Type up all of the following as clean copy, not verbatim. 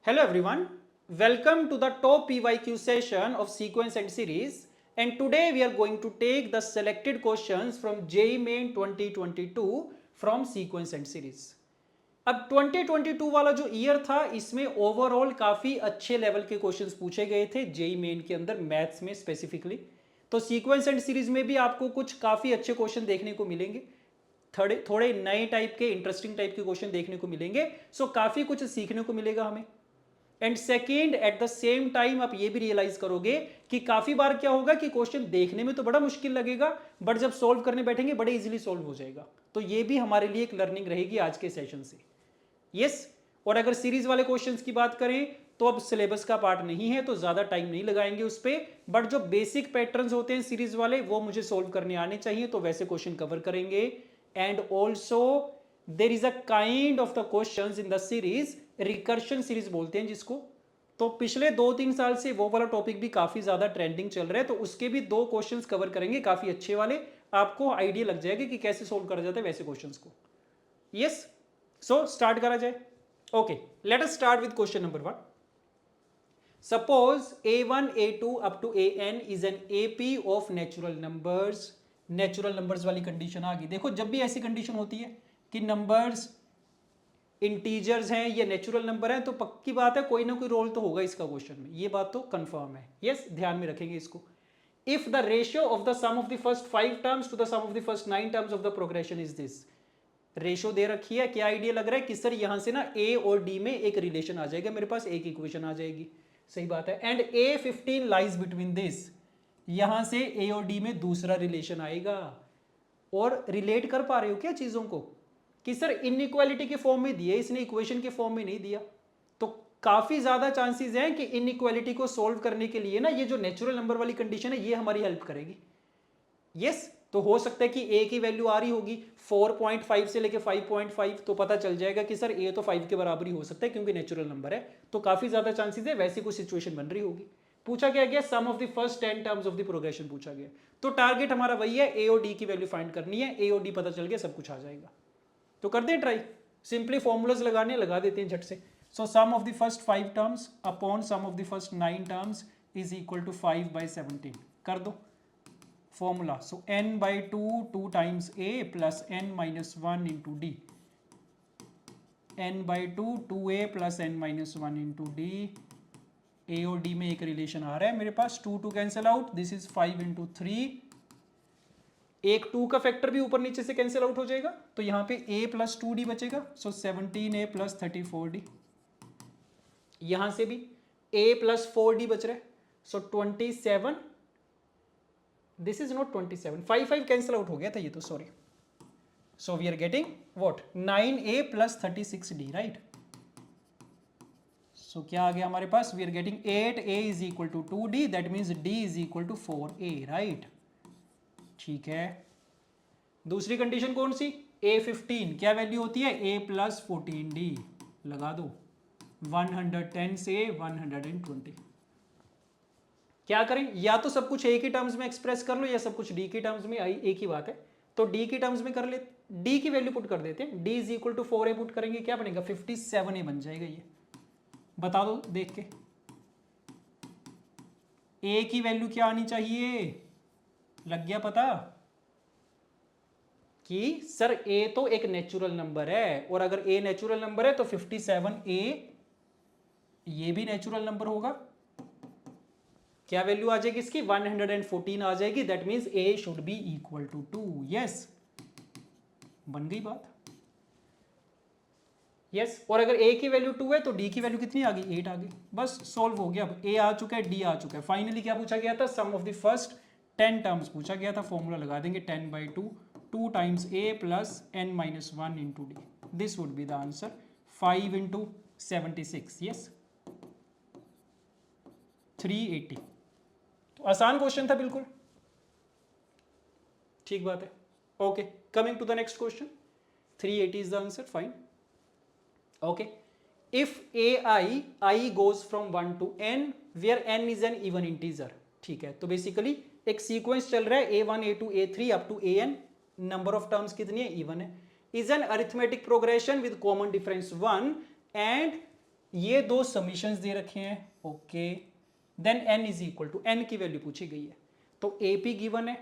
Hello everyone, welcome to the top PYQ session of sequence and series, and today we are going to take the selected questions from JEE Main 2022 from sequence and series. अब 2022 वाला जो year था इसमें overall काफी अच्छे level के questions पूछे गए थे जेई मेन के अंदर मैथ्स में स्पेसिफिकली। तो सीक्वेंस एंड सीरीज में भी आपको कुछ काफी अच्छे क्वेश्चन देखने को मिलेंगे, थोड़े थोड़े नए टाइप के इंटरेस्टिंग टाइप के क्वेश्चन देखने को मिलेंगे। सो काफी कुछ सीखने को मिलेगा हमें। And second at the same time आप ये भी रियलाइज करोगे कि काफी बार क्या होगा कि क्वेश्चन देखने में तो बड़ा मुश्किल लगेगा बट जब सॉल्व करने बैठेंगे बड़े इजीली सॉल्व हो जाएगा। तो ये भी हमारे लिए एक लर्निंग रहेगी आज के सेशन से। यस और अगर सीरीज वाले क्वेश्चंस की बात करें तो अब सिलेबस का पार्ट नहीं है तो ज्यादा टाइम नहीं लगाएंगे उस पर, बट जो बेसिक पैटर्न्स होते हैं सीरीज वाले वो मुझे सोल्व करने आने चाहिए, तो वैसे क्वेश्चन कवर करेंगे। And also there is a kind of the questions in the series, recursion series बोलते हैं जिसको। तो पिछले 2-3 साल से वो वाला टॉपिक भी काफी ज्यादा ट्रेंडिंग चल रहा है, तो उसके भी 2 क्वेश्चंस कवर करेंगे काफी अच्छे वाले। आपको आइडिया लग जाएगा कि कैसे सोल्व करा जाता है वैसे क्वेश्चंस को। यस सो स्टार्ट करा जाए। Okay, let us start with question number 1। Suppose a1 a2 up to an is an AP of natural numbers. Natural numbers वाली कंडीशन आ गई। देखो जब भी ऐसी कंडीशन होती है कि नंबर्स इंटीजर्स हैं या नेचुरल नंबर हैं तो पक्की बात है कोई ना कोई रोल तो होगा इसका क्वेश्चन में, ये बात तो कंफर्म है। यस ध्यान में रखेंगे इसको। If the ratio of the sum of the first 5 terms to the sum of the first 9 terms of the progression is this. Ratio दे रखी है, क्या आइडिया लग रहा है कि सर यहां से ना ए और डी में एक रिलेशन आ जाएगा, मेरे पास एक इक्वेशन आ जाएगी। सही बात है। And A15 lies between this, यहां से ए और डी में दूसरा रिलेशन आएगा। और रिलेट कर पा रहे हो क्या चीजों को कि सर इनइक्वालिटी के फॉर्म में दिए, इसने इक्वेशन के फॉर्म में नहीं दिया। तो काफी ज्यादा चांसेस हैं कि इनइक्वालिटी को सोल्व करने के लिए ना ये जो नेचुरल नंबर वाली कंडीशन है ये हमारी हेल्प करेगी। यस तो हो सकता है कि ए की वैल्यू आ रही होगी 4.5 से लेके 5.5, तो पता चल जाएगा कि सर ए तो 5 के बराबर ही हो सकता है क्योंकि नेचुरल नंबर है। तो काफी ज्यादा चांसेस है वैसी कुछ सिचुएशन बन रही होगी। पूछा क्या गया, sum of the first 10 terms of the progression पूछा गया। तो टारगेट हमारा वही है, ए और डी की वैल्यू फाइंड करनी है। ए और डी पता चल गया सब कुछ आ जाएगा। तो कर दें ट्राई, सिंपली फॉर्मूलाज लगाने लगा देते हैं झट से। So sum of the first 5 terms upon sum of the first 9 terms is equal to 5/17। कर दो formula. So n by 2 times a plus n minus 1 into d. n by 2 2a plus n minus 1 into d. a और d में एक relation आ रहा है मेरे पास, 2 cancel out, this is 5 into 3। एक 2 का फैक्टर भी ऊपर नीचे से कैंसिल आउट हो जाएगा तो यहाँ पे a प्लस 2d बचेगा। सो 17a प्लस 34d। यहां से भी a प्लस 4d बच रहा है। So 27, this is not 27, 5 cancel out हो गया था ये तो, sorry. So we are getting what 9a plus 36d, right. So क्या आ गया हमारे पास, we are getting 8a is equal to 2d, that means d is equal to 4a, right. ठीक है, दूसरी कंडीशन कौन सी, A15 क्या वैल्यू होती है, a प्लस 14d। लगा दो 110 से 120। क्या करें, या तो सब कुछ a की टर्म्स में एक्सप्रेस कर लो या सब कुछ d की टर्म्स में, एक ही बात है। तो d की टर्म्स में कर ले, d की वैल्यू पुट कर देते हैं। d is equal to 4a put करेंगे, क्या बनेगा 57a बन जाएगा। ये बता दो देख के, a की वैल्यू क्या आनी चाहिए, लग गया पता कि सर a तो एक नेचुरल नंबर है, और अगर a नेचुरल नंबर है तो 57a ये भी नेचुरल नंबर होगा। क्या वैल्यू आ जाएगी इसकी, 114 आ जाएगी। That means a should be equal to 2। Yes बन गई बात। यस और अगर a की वैल्यू 2 है तो d की वैल्यू कितनी आ गई, 8 आ गई। बस सॉल्व हो गया। अब a आ चुका है, d आ चुका है। फाइनली क्या पूछा गया था, sum of the first 10 terms पूछा गया था। फॉर्मूला लगा देंगे 10 by 2 times a plus n minus 1 into D. This would be the answer 5 into 76। Yes 380। तो आसान क्वेश्चन था बिल्कुल, ठीक बात है। Okay, coming to the next question. 380 is the answer, fine. Okay, if i goes from 1 to n where n is an even integer। ठीक है, तो बेसिकली एक सीक्वेंस चल रहा है a1 a2 a3 up to an, number of terms कितनी है, even है। Is an arithmetic progression with common difference 1 and ये दो समीशंस दे रखे हैं, ओके। Then N is equal to, N की वैल्यू पूछी गई है, तो ए पी गिवन है,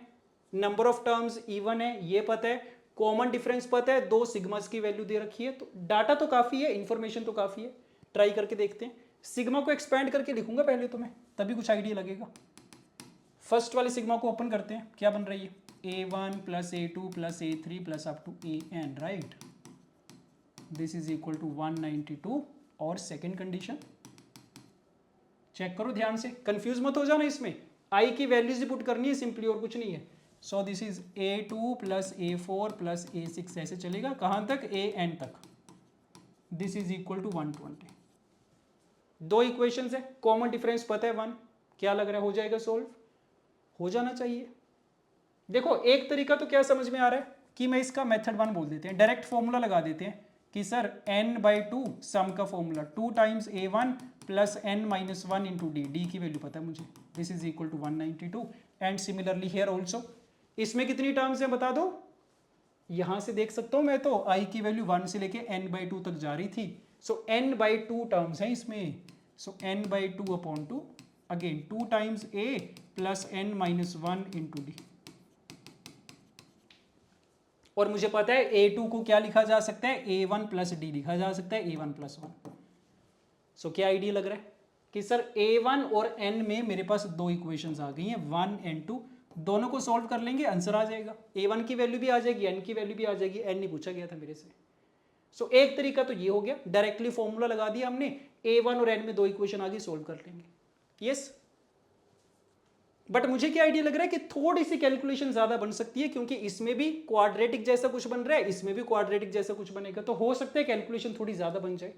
नंबर ऑफ टर्म्स इवन है ये पता है, कॉमन डिफरेंस पता है, दो सिग्मास की वैल्यू दे रखी है, तो डाटा तो काफी है, इंफॉर्मेशन तो काफी है। ट्राई करके देखते हैं। सिग्मा को एक्सपैंड करके लिखूंगा पहले तो मैं, तभी कुछ आइडिया लगेगा। फर्स्ट वाले सिग्मा को ओपन करते हैं, क्या बन रही है, a1 plus a2 plus a3 plus up to an, right. This is equal to 192। और सेकेंड कंडीशन चेक करो ध्यान से, कंफ्यूज मत हो जाना, इसमें आई की वैल्यूज ही पुट करनी है सिंपली, और कुछ नहीं है। So this is a2 plus a4 plus a6, ऐसे चलेगा कहां तक, an तक। This is equal to 120। दो इक्वेशंस है, कॉमन डिफरेंस पता है 1, क्या लग रहा है हो जाएगा सोल्व, हो जाना चाहिए। देखो एक तरीका तो क्या समझ में आ रहा है कि मैं इसका मेथड 1 बोल देते हैं, डायरेक्ट फॉर्मूला लगा देते हैं कि सर n/2 सम का formula 2 times a1 plus n-1 into D की वैल्यू पता है मुझे, this is equal to 192। And similarly here also, इसमें कितनी टर्म्स है बता दो, यहां से देख सकता हूं मैं, तो i की वैल्यू 1 से लेके n/2 तक जा रही थी, सो n/2 टर्म्स है इसमें, सो n/2 upon 2, again 2 times a plus n-1 into D. और मुझे पता है a2 को क्या लिखा जा सकता है, a1 प्लस डी लिखा जा सकता है, a1 प्लस 1। सो क्या आइडिया लग रहा है कि सर a1 और n में मेरे पास दो इक्वेशंस आ गई हैं, 1 एंड 2, दोनों को सॉल्व कर लेंगे आंसर आ जाएगा, a1 की वैल्यू भी आ जाएगी, n की वैल्यू भी आ जाएगी, n नहीं पूछा गया था मेरे से। सो एक तरीका तो ये हो गया, डायरेक्टली फॉर्मूला लगा दिया हमने, a1 और n में दो इक्वेशन आ गई, सोल्व कर लेंगे। यस, बट मुझे क्या आइडिया लग रहा है कि थोड़ी सी कैलकुलेशन ज्यादा बन सकती है, क्योंकि इसमें भी क्वाड्रेटिक जैसा कुछ बन रहा है, इसमें भी क्वाड्रेटिक जैसा कुछ बनेगा, तो हो सकता है कैलकुलेशन थोड़ी ज्यादा बन जाए।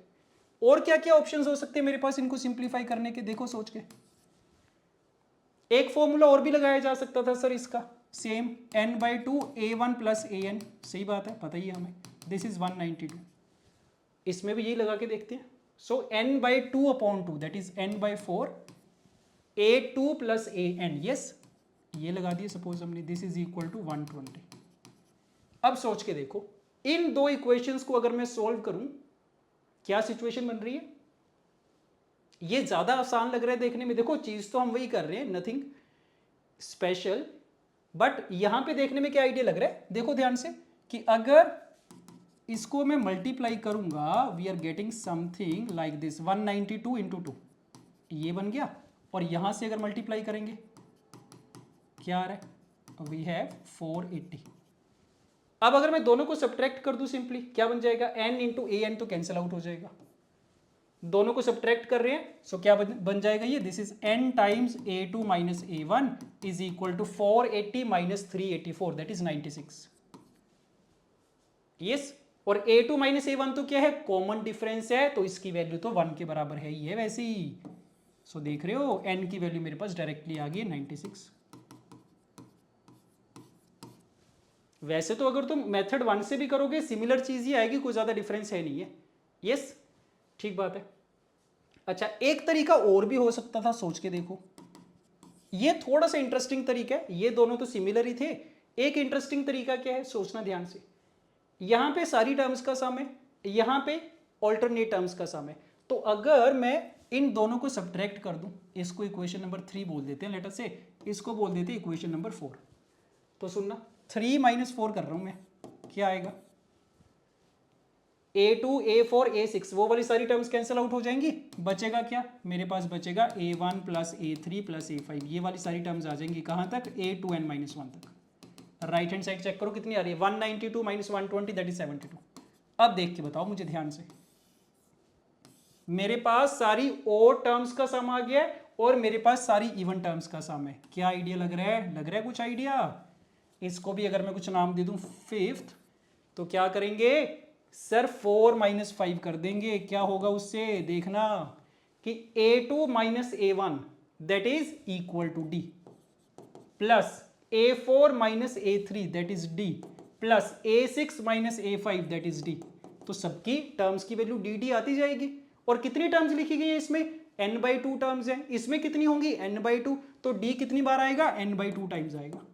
और क्या क्या ऑप्शंस हो सकते हैं मेरे पास इनको सिंप्लीफाई करने के, देखो सोच के। एक फॉर्मूला और भी लगाया जा सकता था सर इसका, same n/2 a1 plus an, सही बात है, पता ही है हमें, दिस इज 192। इसमें भी यही लगा के देखते हैं। सो n/2 upon 2 that is n/4 a2 plus an, yes ये लगा दिए सपोज हमने, दिस इज इक्वल टू 120। अब सोच के देखो, इन दो इक्वेशंस को अगर मैं सोल्व करूं, क्या सिचुएशन बन रही है, ये ज्यादा आसान लग रहा है देखने में, देखो चीज तो हम वही कर रहे हैं, नथिंग स्पेशल, बट यहां पे देखने में क्या आइडिया लग रहा है, देखो ध्यान से, कि अगर इसको मैं मल्टीप्लाई करूंगा, we are getting something like this, 192 into 2, ये बन गया, और यहां से अगर मल्टीप्लाई करेंगे क्या आ रहा है, वी हैव 480। अब अगर मैं दोनों को सब्ट्रैक्ट कर दूं सिंपली, क्या बन जाएगा, n इंटू an तो कैंसिल आउट हो जाएगा, दोनों को सब्ट्रैक्ट कर रहे हैं, सो क्या बन जाएगा ये, this is n times a2 minus a1 is equal to 480 minus 384 that is 96। Yes, और a2 माइनस a1 तो क्या है, कॉमन डिफरेंस है, तो इसकी वैल्यू तो 1 के बराबर है ही है वैसे ही। सो देख रहे हो n की वैल्यू मेरे पास डायरेक्टली आ गई 96। वैसे तो अगर तुम मेथड 1 से भी करोगे सिमिलर चीज ही आएगी, कोई ज्यादा डिफरेंस है नहीं है। यस, ठीक बात है। अच्छा, एक तरीका और भी हो सकता था, सोच के देखो, ये थोड़ा सा इंटरेस्टिंग तरीका है, ये दोनों तो सिमिलर ही थे। एक इंटरेस्टिंग तरीका क्या है, सोचना ध्यान से, यहां पे सारी टर्म्स का सम है, यहां पे ऑल्टरनेट टर्म्स का सम है, तो अगर मैं इन दोनों को सब्ट्रैक्ट कर दूं, इसको इक्वेशन नंबर 3 बोल देते हैं, लेट अस से इसको बोल देते हैं इक्वेशन नंबर 4, तो सुनना 3 माइनस 4 कर रहा हूं मैं, क्या आएगा, a2 a4 a6, वो वाली सारी टर्म्स कैंसिल आउट हो जाएंगी, बचेगा क्या, मेरे पास बचेगा a1 plus a3 plus a5, ये वाली सारी टर्म्स आ जाएंगी कहां तक, a2n माइनस 1 तक। राइट हैंड साइड चेक करो कितनी आ रही है, 192 माइनस 120 दैट इज 72। अब देख के बताओ मुझे ध्यान से, मेरे पास सारी ओड टर्म्स का सम आ गया है और मेरे पास सारी इवन टर्म्स का सम है, क्या आइडिया लग रहा है, लग रहा है कुछ आइडिया। इसको भी अगर मैं कुछ नाम दे दूं फिफ्थ, तो क्या करेंगे सर, 4 माइनस 5 कर देंगे, क्या होगा उससे, देखना कि a2 minus a1 that is equal to d, plus a4 minus a3 that is d, plus a6 minus a5 that is d। तो सबकी टर्म्स की वैल्यू dd आती जाएगी, और कितनी टर्म्स लिखी गई है इसमें, n/2 टर्म्स हैं, इसमें कितनी होंगी, n/2, तो d कितनी बार आएगा, n/2 टाइम्स आएगा।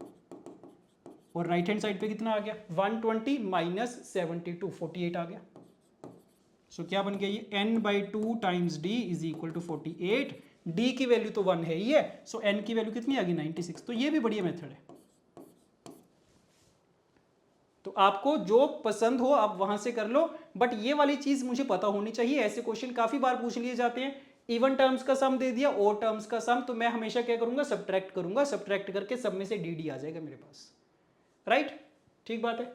और राइट हैंड साइड पे कितना आ गया, 120 माइनस 72 48 आ गया। सो क्या बन गया ये n/2 times d is equal to 48। d की वैल्यू तो 1 है ही है, सो n की वैल्यू कितनी आ गई 96। तो ये भी बढ़िया मेथड है। तो आपको जो पसंद हो आप वहां से कर लो, बट ये वाली चीज मुझे पता होनी चाहिए। ऐसे क्वेश्चन काफी बार पूछ लिए जाते हैं। इवन टर्म्स का सम दे दिया, और टर्म्स का सम, तो मैं हमेशा क्या करूंगा, सब्ट्रैक्ट करूंगा। सब्ट्रैक्ट करके सब में से dd आ जाएगा मेरे पास। राइट, ठीक बात है।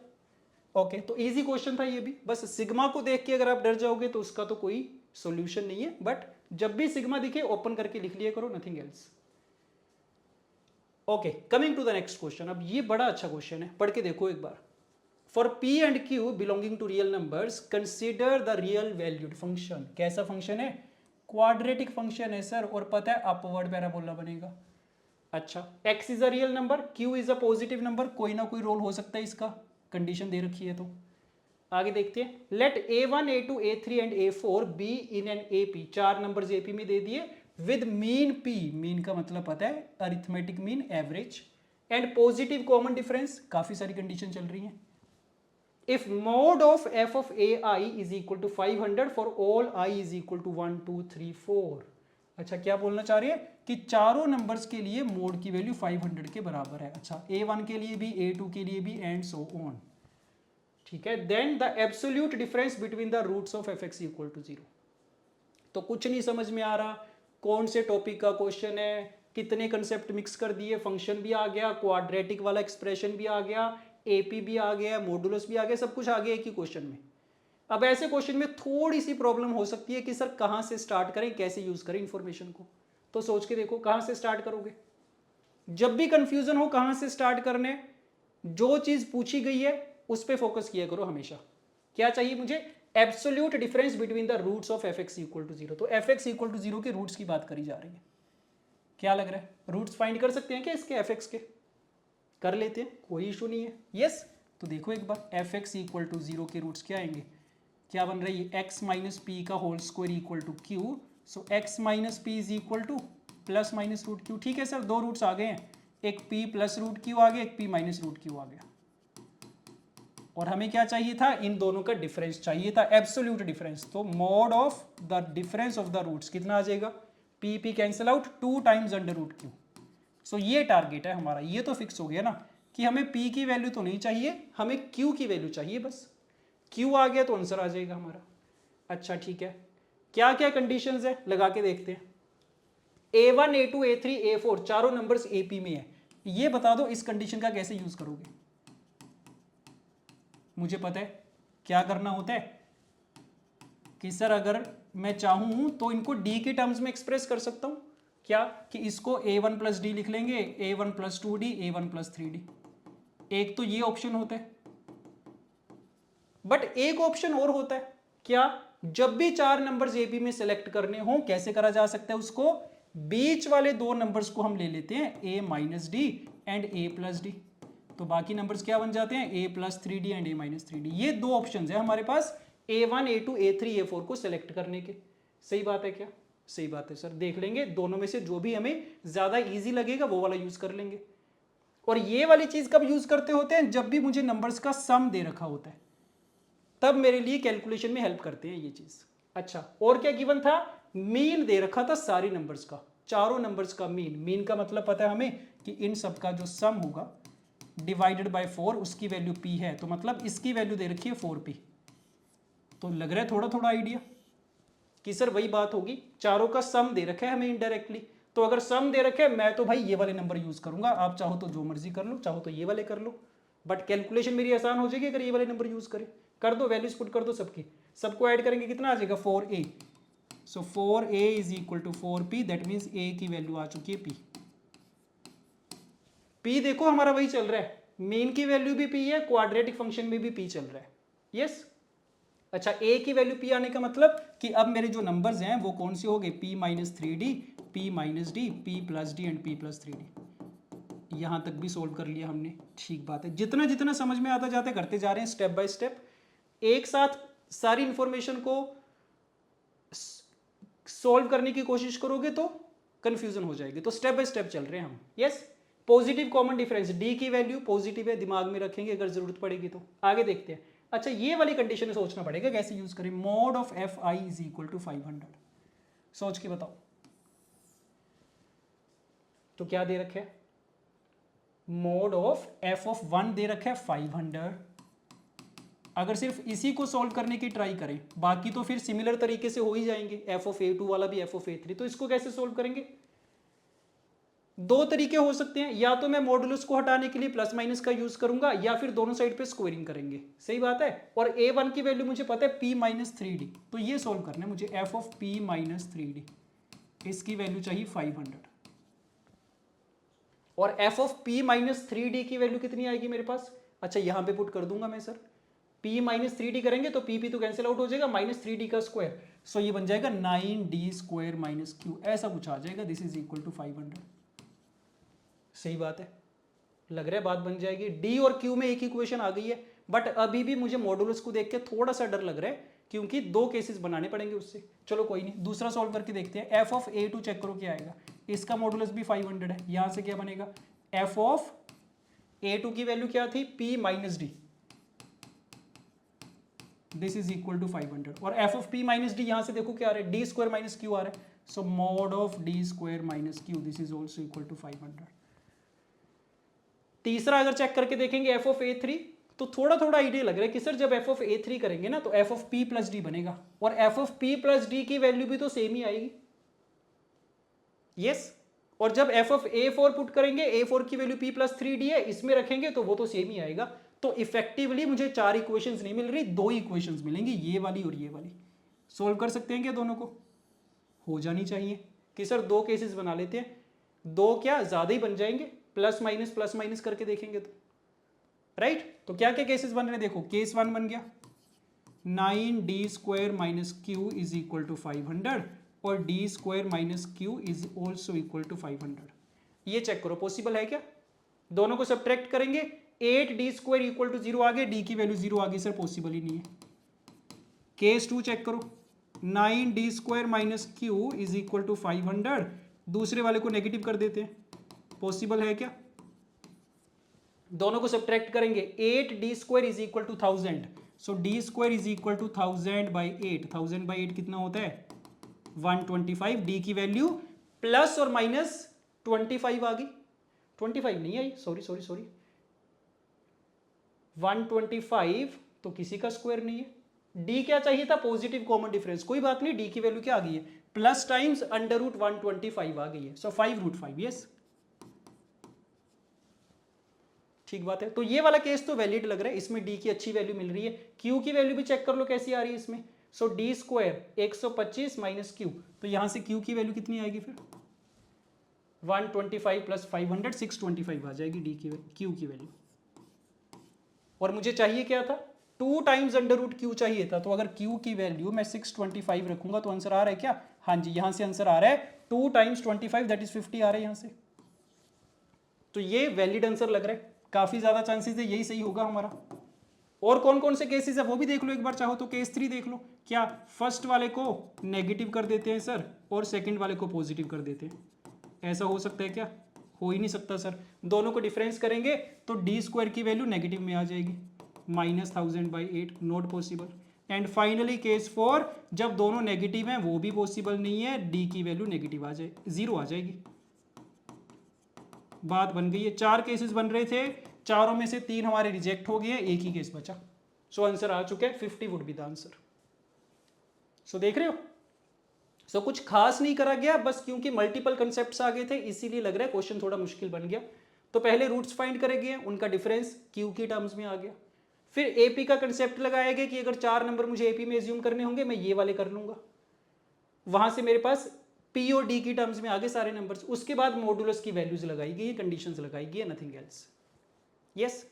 ओके, तो इजी क्वेश्चन था ये भी। बस सिग्मा को देख के अगर आप डर जाओगे तो उसका तो कोई सॉल्यूशन नहीं है, बट जब भी सिग्मा दिखे ओपन करके लिख लिया करो, nothing else. Okay, coming to the next question. अब ये बड़ा अच्छा क्वेश्चन है, पढ़ के देखो एक बार। For p and q belonging to real numbers consider the real valued function. कैसा फंक्शन है? क्वाड्रेटिक फंक्शन है सर, और पता है अपवर्ड पैराबोला बनेगा। अच्छा, x is a real number, q is a positive number, कोई ना कोई रोल हो सकता है इसका, कंडीशन दे रखी है। तो आगे देखते हैं। Let a1 a2 a3 and a4 be in an AP। 4 numbers AP में दे दिए विद मीन p, मीन का मतलब पता है arithmetic mean, average, and positive common difference. काफी सारी कंडीशन चल रही हैं। If mod of f of ai is equal to 500 for all i is equal to 1 2 3 4। अच्छा, क्या बोलना चाह रहे हैं कि चारों नंबर्स के लिए मोड की वैल्यू 500 के बराबर है। अच्छा, a1 के लिए भी, a2 के लिए भी, एंड सो ऑन। ठीक है, then the absolute difference between the roots of fx equal to 0। तो कुछ नहीं समझ में आ रहा कौन से टॉपिक का क्वेश्चन है, कितने कंसेप्ट मिक्स कर दिए, फंक्शन भी आ गया, क्वाड्रेटिक वाला एक्सप्रेशन भी आ गया, एपी भी आ गया, मॉडुलस भी आ गया, सब कुछ आ गया एक ही क्वेश्चन में। अब ऐसे क्वेश्चन में थोड़ी सी प्रॉब्लम हो सकती है कि सर कहाँ से स्टार्ट करें, कैसे यूज करें इंफॉर्मेशन को। तो सोच के देखो कहाँ से स्टार्ट करोगे। जब भी कंफ्यूजन हो कहाँ से स्टार्ट करने, जो चीज पूछी गई है उस पर फोकस किया करो हमेशा। क्या चाहिए मुझे? Absolute difference between the roots of fx equal to 0। तो fx इक्वल टू 0 के रूट्स की बात करी जा रही है। क्या लग रहा है, रूट्स फाइंड कर सकते हैं क्या इसके, fx के? कर लेते हैं, कोई इशू नहीं है। यस, तो देखो एक बार, fx इक्वल टू 0 के रूट्स क्या आएंगे? क्या बन रही है? x माइनस पी का whole square equal to Q. So x minus P is equal to plus minus root Q. ठीक है सर, दो रूट्स आ गए हैं, एक p प्लस रूट क्यू आ गया, एक p माइनस रूट क्यू आ गया। और हमें क्या चाहिए था? इन दोनों का डिफरेंस चाहिए था, एब्सोल्यूट डिफरेंस। तो mod of the difference of the roots कितना आ जाएगा? p cancel out, 2 times under root q. So ये टारगेट है हमारा, ये तो फिक्स हो गया ना कि हमें p की वैल्यू तो नहीं चाहिए, हमें q की वैल्यू चाहिए बस। q आ गया तो आंसर आ जाएगा हमारा। अच्छा ठीक है, क्या क्या कंडीशंस है लगा के देखते हैं। a1 a2 a3 a4 चारों नंबर्स AP में है, ये बता दो इस कंडीशन का कैसे यूज करोगे। मुझे पता है क्या करना होता है कि सर अगर मैं चाहूं तो इनको d के टर्म्स में एक्सप्रेस कर सकता हूं। क्या कि इसको a1 प्लस डी लिख लेंगे, a1 plus 2d, a1 plus 3d। एक तो ये ऑप्शन होता है, बट एक ऑप्शन और होता है। क्या? जब भी 4 नंबर्स AP में सेलेक्ट करने हो, कैसे करा जा सकता है उसको? बीच वाले 2 नंबर्स को हम ले लेते हैं a minus D and a plus D. तो बाकी नंबर्स क्या बन जाते हैं? a plus 3d and a minus 3d। ये 2 ऑप्शन है हमारे पास a1 a2 a3 a4 को सेलेक्ट करने के। सही बात है क्या? सही बात है सर, देख लेंगे दोनों में से जो भी हमें ज्यादा इजी लगेगा वो वाला यूज कर लेंगे। और ये वाली चीज कब यूज करते होते हैं? जब भी मुझे नंबर्स का सम दे रखा होता है, तब मेरे लिए कैलकुलेशन में हेल्प करते हैं ये चीज। अच्छा, और क्या गिवन था? मीन दे रखा था सारी नंबर्स का, चारों नंबर्स का मीन। मीन का मतलब पता है हमें कि इन सब का जो सम होगा डिवाइडेड बाय 4, उसकी वैल्यू p है। तो मतलब इसकी वैल्यू दे रखी है 4p। तो लग रहा है थोड़ा थोड़ा आइडिया कि सर वही बात होगी, चारों का सम दे रखा है हमें इनडायरेक्टली। तो अगर सम दे रखे है, मैं तो भाई ये वाले नंबर यूज करूंगा। आप चाहो तो जो मर्जी कर लो, चाहो तो ये वाले कर लो, बट कैलकुलेशन मेरी आसान हो जाएगी अगर ये वाले नंबर यूज करें। कर दो, वैल्यूज पुट कर दो सबकी, सबको ऐड करेंगे कितना आ जाएगा? 4a। So 4a is equal to 4p, that means a की वैल्यू आ चुकी है p। p देखो हमारा वही चल रहा है, मीन की वैल्यू भी p है, क्वाड्रेटिक फंक्शन में भी p चल रहा है। यस। अच्छा, a की वैल्यू p आने का मतलब कि अब मेरे जो नंबर्स हैं वो कौन से हो गए? p minus 3d, p minus D, p plus D and p plus 3d। यहां तक भी सोल्व कर लिया हमने। ठीक बात है, जितना जितना समझ में आता जाते करते जा रहे हैं स्टेप बाय स्टेप। एक साथ सारी इंफॉर्मेशन को सोल्व करने की कोशिश करोगे तो कंफ्यूजन हो जाएगी। तो स्टेप बाय स्टेप चल रहे हैं हम। Yes. Positive common difference, d की वैल्यू पॉजिटिव है, दिमाग में रखेंगे अगर जरूरत पड़ेगी तो। आगे देखते हैं। अच्छा ये वाली कंडीशन सोचना पड़ेगा कैसे यूज करें, mode of F I is equal to 500, सोच के बताओ। तो क्या दे रखे है, मोड ऑफ एफ ऑफ 1 दे रखा है 500। अगर सिर्फ इसी को सॉल्व करने की ट्राई करें, बाकी तो फिर सिमिलर तरीके से हो ही जाएंगे, एफ ऑफ ए टू वाला भी एफ ऑफ ए थ्री। तो इसको कैसे सॉल्व करेंगे, दो तरीके हो सकते हैं, या तो मैं मॉडुलस को हटाने के लिए प्लस माइनस का यूज करूंगा, या फिर दोनों साइड पे स्क्वायरिंग करेंगे। सही बात है। और a1 की वैल्यू मुझे पता है p माइनस 3d, तो ये सॉल्व करना है मुझे, f of p minus 3d, इसकी वैल्यू चाहिए 500। और f of p minus 3d की वैल्यू कितनी आएगी मेरे पास, अच्छा यहां पे पुट कर दूंगा मैं सर, p माइनस 3d करेंगे तो p तो कैंसिल आउट हो जाएगा, माइनस 3d का स्क्वायर, सो ये बन जाएगा 9d स्क्वायर माइनस q, ऐसा कुछ आ जाएगा, दिस इज इक्वल टू 500। सही बात है, लग रहा है बात बन जाएगी। डी और क्यू में एक इक्वेशन आ गई है, बट अभी भी मुझे मॉडुलस को देख के थोड़ा सा डर लग रहा है, क्योंकि दो केसेस बनाने पड़ेंगे उससे। चलो कोई नहीं, दूसरा सॉल्व करके देखते हैं। F of A two check करो क्या आएगा, इसका मॉडुलस भी 500 है, यहां से क्या बनेगा, एफ ऑफ ए टू की वैल्यू क्या थी, p minus d, this is equal to 500। और f of p minus d यहां से देखो क्या आ रहा है, डी स्क्वायर माइनस क्यू आ रहा है, so mod of d square minus q, this is also equal to 500। तीसरा अगर चेक करके देखेंगे एफ ऑफ ए थ्री, तो थोड़ा थोड़ा आइडिया लग रहा है कि सर जब एफ ऑफ ए थ्री करेंगे ना तो F of P plus D बनेगा, और f of P plus D की वैल्यू भी तो सेम ही आएगी। यस, और जब F of A four put करेंगे, ए फोर की वैल्यू पी प्लस 3d है, इसमें रखेंगे तो वो तो सेम ही आएगा। तो इफेक्टिवली मुझे चार इक्वेशंस नहीं मिल रही, दो इक्वेशंस मिलेंगी, ये वाली और ये वाली। सोल्व कर सकते हैं क्या दोनों को, हो जानी चाहिए कि सर दो केसेस बना लेते हैं, दो क्या ज्यादा ही बन जाएंगे, प्लस माइनस करके देखेंगे तो, राइट। तो क्या क्या केसेस बन रहे हैं देखो, केस 1 बन गया 9d square minus Q is equal to 500, और d square minus Q is also equal to 500। ये चेक करो पॉसिबल है क्या, दोनों को सब्ट्रैक्ट करेंगे, 8d स्क्वायर इक्वल टू 0 आ गया, d की वैल्यू 0 आ गई, सर पॉसिबल ही नहीं है। केस 2 चेक करो, 9d square minus Q is equal to 500, दूसरे वाले को नेगेटिव कर देते हैं, पॉसिबल है क्या, दोनों को सब्ट्रैक्ट करेंगे, 8d square is equal to 1000, so d square is equal to 1000 by 8, 1000 by 8 कितना होता है 125, d की वैल्यू प्लस और माइनस 25 आ गई, 25 नहीं आई, सॉरी 125 तो किसी का स्क्वायर नहीं है, d क्या चाहिए था, पॉजिटिव कॉमन डिफरेंस, कोई बात नहीं, d की वैल्यू क्या आ गई है, प्लस टाइम्स अंडर रूट 125 आ गई है, सो 5√5, यस ठीक बात है। तो ये वाला केस तो वैलिड लग रहा है, इसमें d की अच्छी वैल्यू मिल रही है, q की वैल्यू भी चेक कर लो कैसी आ रही है इसमें, सो d स्क्वायर 125 माइनस q, तो यहां से q की वैल्यू कितनी आएगी फिर 125 प्लस 500 625 आ जाएगी d की q की वैल्यू। और मुझे चाहिए क्या था, 2 टाइम्स अंडर रूट q चाहिए था, तो अगर q की वैल्यू मैं 625 रखूंगा तो आंसर आ रहा है क्या, हाँ जी यहां से आंसर आ रहा है 2 टाइम्स 25 दैट इज 50 आ रहा है यहां से, तो ये वैलिड आंसर लग रहा है, काफी ज्यादा चांसेस है यही सही होगा हमारा। और कौन कौन से केसेस है वो भी देख लो एक बार चाहो तो, केस 3 देख लो, क्या फर्स्ट वाले को नेगेटिव कर देते हैं सर और सेकंड वाले को पॉजिटिव कर देते हैं, ऐसा हो सकता है क्या, हो ही नहीं सकता सर, दोनों को डिफरेंस करेंगे तो डी स्क्वायर की वैल्यू नेगेटिव में आ जाएगी, minus 1000 by 8, not possible. And finally case 4, जब दोनों नेगेटिव हैं वो भी पॉसिबल नहीं है, डी की वैल्यू नेगेटिव आ जाए 0 आ जाएगी, बात बन गई है। 4 केसेस बन रहे थे, चारों में से 3 हमारे रिजेक्ट हो गए, एक ही केस बचा, सो आंसर आ चुका है 50 वुड बी द आंसर। सो देख रहे हो, सो कुछ खास नहीं करा गया, बस क्योंकि मल्टीपल कंसेप्ट्स आ गए थे इसीलिए लग रहा है क्वेश्चन थोड़ा मुश्किल बन गया। तो पहले रूट्स फाइंड करे गए, उनका डिफरेंस क्यू की टर्म्स में आ गया, फिर एपी का कंसेप्ट लगाया गया कि अगर 4 नंबर मुझे एपी में एज्यूम करने होंगे मैं ये वाले कर लूंगा, वहां से मेरे पास पी और डी की टर्म्स में आगे सारे नंबर्स, उसके बाद मॉडुलस की वैल्यूज लगाई गई, कंडीशंस लगाई गई, नथिंग एल्स। यस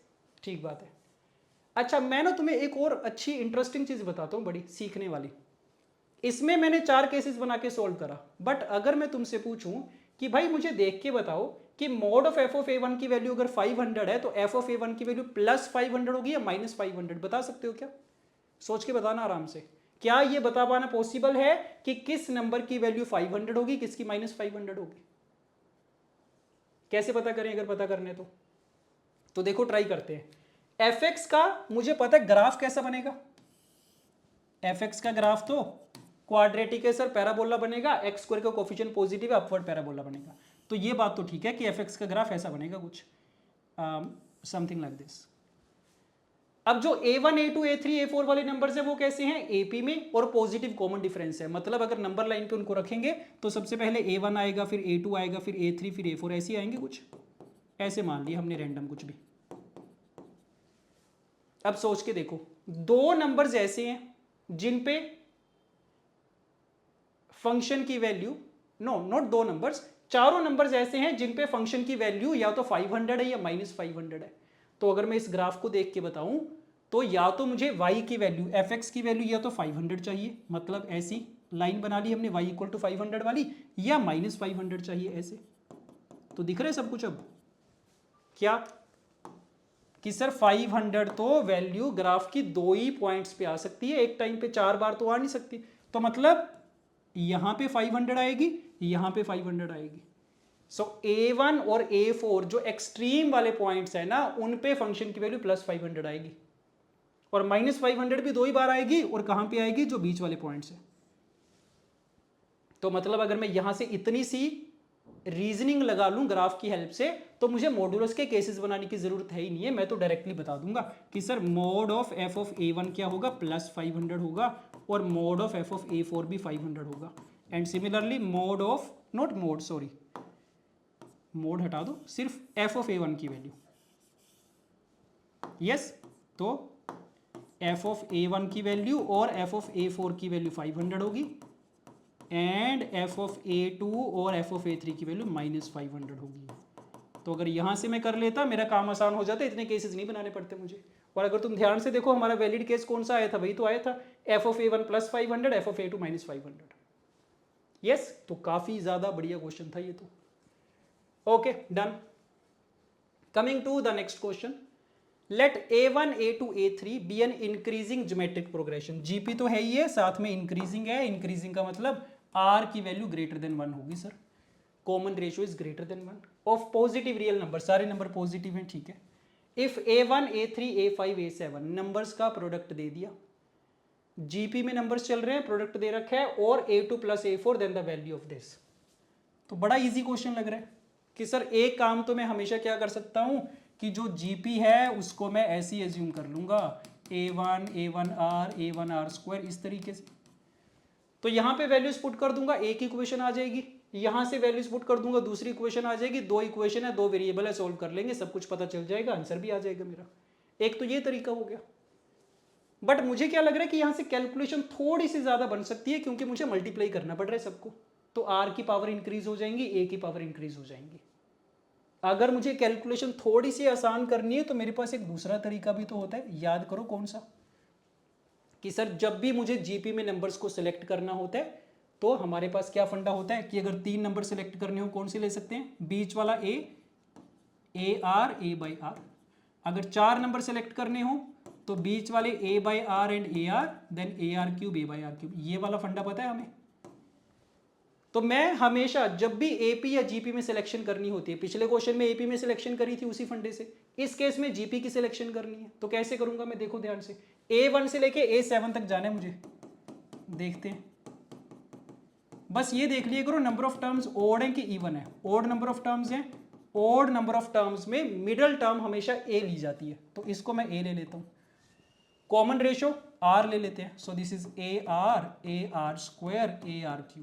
ठीक बात है। अच्छा मैं ना तुम्हें एक और अच्छी इंटरेस्टिंग चीज बताता हूं, बड़ी सीखने वाली, इसमें मैंने 4 केसेस बना के सोल्व करा, बट अगर मैं तुमसे पूछूं कि भाई मुझे देख के बताओ कि mode of F of A1 की वैल्यू अगर 500 है तो एफ ऑफ ए1 की वैल्यू प्लस 500 होगी या माइनस 500, बता सकते हो क्या, सोच के बताना आराम से, क्या ये बता पाना पॉसिबल है कि किस नंबर की वैल्यू 500 होगी, किसकी माइनस 500 होगी, कैसे पता करें, अगर पता करने तो देखो ट्राई करते हैं। एफ एक्स का मुझे पता है ग्राफ कैसा बनेगा, एफ एक्स का ग्राफ तो क्वाड्रेटिक है सर, पैराबोला बनेगा, एक्स स्क्वायर का कोफिशिएंट पॉजिटिव है, अपवर्ड पैराबोला बनेगा। तो ये बात तो ठीक है कि एफ एक्स का ग्राफ ऐसा बनेगा कुछ समथिंग लाइक दिस। अब जो a1 a2 a3 a4 वाले नंबर्स है वो कैसे हैं, AP में और पॉजिटिव कॉमन डिफरेंस है, मतलब अगर नंबर लाइन पे उनको रखेंगे तो सबसे पहले a1 आएगा, फिर a2 आएगा, फिर a3, फिर a4, ऐसे आएंगे कुछ, ऐसे मान लिया हमने रैंडम कुछ भी। अब सोच के देखो, दो नंबर्स ऐसे हैं जिन पे फंक्शन की वैल्यू, नो नॉट दो नंबर्स, चारों नंबर्स ऐसे हैं जिन पे फंक्शन की वैल्यू या तो 500 है या -500 है। तो अगर मैं इस ग्राफ को देख के बताऊं तो या तो मुझे y की वैल्यू एफ एक्स की वैल्यू या तो 500 चाहिए, मतलब ऐसी लाइन बना ली हमने y इक्वल टू 500 वाली, या -500 चाहिए ऐसे। तो दिख रहा है सब कुछ अब क्या कि सर 500 तो वैल्यू ग्राफ की दो ही पॉइंट्स पे आ सकती है, एक टाइम पे 4 बार तो आ नहीं सकती। तो मतलब यहां पे 500 आएगी, यहां पे 500 आएगी। सो a1 और a4 जो एक्सट्रीम वाले पॉइंट्स है ना, उन पे फंक्शन की वैल्यू +500 आएगी, और -500 भी दो ही बार आएगी, और कहां पे आएगी, जो बीच वाले पॉइंट्स है। तो मतलब अगर मैं यहां से इतनी सी रीजनिंग लगा लूं ग्राफ की हेल्प से, तो मुझे मॉडुलस के केसेस बनाने की जरूरत है ही नहीं है, मैं तो डायरेक्टली बता दूंगा कि sir mode of F of a1 क्या होगा, +500 होगा, और mode of F of a4 भी 500 होगा। And similarly mode of, not mode, sorry mode हटा दो, सिर्फ एफ ऑफ a1 की वैल्यू, यस, तो एफ ऑफ a1 की वैल्यू और एफ ऑफ a4 की वैल्यू 500 होगी, एंड एफ ऑफ a2 और एफ ऑफ a3 की वैल्यू -500 होगी। तो अगर यहां से मैं कर लेता, मेरा काम आसान हो जाता, इतने केसेस नहीं बनाने पड़ते मुझे। और अगर तुम ध्यान से देखो हमारा वैलिड केस कौन सा आया था, वही तो आया था F of a1 +500, F of a2 -500। Yes, तो काफी ज्यादा बढ़िया क्वेश्चन था ये तो। Okay done. Coming to the next question, let a1 a2 a3 be an increasing geometric progression. GP तो है ही है, साथ में इंक्रीजिंग है, इंक्रीजिंग का मतलब r की वैल्यू ग्रेटर देन 1 होगी sir, common ratio is greater than 1 of positive real number, सारे नंबर पॉजिटिव हैं, ठीक है। If a1 a3 a5 a7 numbers का प्रोडक्ट दे दिया, जीपी में नंबर्स चल रहे हैं, प्रोडक्ट दे रखा है, और a2 + a4 then the value of this. तो बड़ा इजी क्वेश्चन लग रहा है कि सर एक काम तो मैं हमेशा क्या कर सकता हूं कि जो जीपी है उसको मैं ऐसे ही एज्यूम कर लूंगा, a1r इस तरीके से। तो यहां पे वैल्यूज पुट कर दूंगा, एक इक्वेशन आ जाएगी, यहां से वैल्यूज पुट कर दूंगा, दूसरी इक्वेशन आ जाएगी, दो इक्वेशन है, दो वेरिएबल है, सोल्व कर लेंगे, सब कुछ पता चल जाएगा, आंसर भी आ जाएगा मेरा। एक तो ये तरीका हो गया। बट मुझे क्या लग रहा है कि यहां से कैलकुलेशन थोड़ी सी ज्यादा बन सकती है, क्योंकि मुझे मल्टीप्लाई करना पड़ रहा है सबको, तो आर की पावर इंक्रीज हो जाएंगी, ए की पावर इंक्रीज हो जाएंगी। अगर मुझे कैलकुलेशन थोड़ी सी आसान करनी है तो मेरे पास एक दूसरा तरीका भी तो होता है, याद करो कौन सा, कि सर जब भी मुझे जीपी में नंबर्स को सिलेक्ट करना होता है तो हमारे पास क्या फंडा होता है कि अगर 3 नंबर सिलेक्ट करने हो कौन से ले सकते हैं, बीच वाला ए आर a/r। अगर 4 नंबर सिलेक्ट करने हो तो बीच वाले a/r and ar, then ar³ a/r³, ये वाला फंडा पता है हमें। तो मैं हमेशा जब भी एपी या जीपी में सिलेक्शन करनी होती है, पिछले क्वेश्चन में एपी में सिलेक्शन करी थी उसी फंडे से, इस केस में जीपी की सिलेक्शन करनी है, तो कैसे करूंगा मैं, देखो ध्यान से, A1 से लेके A7 तक जाना है मुझे, देखते हैं। बस ये देख लिया करो नंबर ऑफ टर्म्स ओड है कि इवन है, ओड नंबर ऑफ टर्म्स है, ओड नंबर ऑफ टर्म्स में मिडल टर्म हमेशा ए ली जाती है, तो इसको मैं ए ले लेता हूं, कॉमन रेशियो आर ले लेते हैं, सो दिस इज AR² AR³,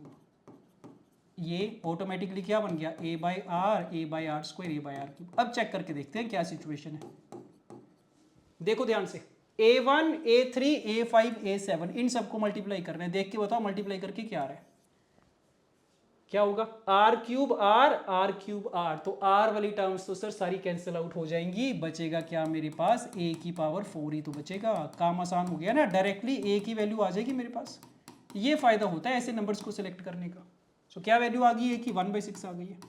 ये ऑटोमेटिकली क्या बन गया, a/r a/r², a/r³। अब चेक करके देखते हैं क्या सिचुएशन है, देखो ध्यान से, a1 a3 a5 a7 इन सबको मल्टीप्लाई करना है, देख के बताओ मल्टीप्लाई करके क्या आ रहा है, क्या होगा, r³ r, तो r वाली टर्म्स तो सर सारी कैंसिल आउट हो जाएंगी, बचेगा क्या मेरे पास, a की पावर 4 ही तो बचेगा। काम आसान हो गया ना, डायरेक्टली a की वैल्यू आ जाएगी मेरे पास। ये फायदा होता है ऐसे नंबर्स को सिलेक्ट करने का। तो क्या वैल्यू आ गई है कि 1/6 आ गई है।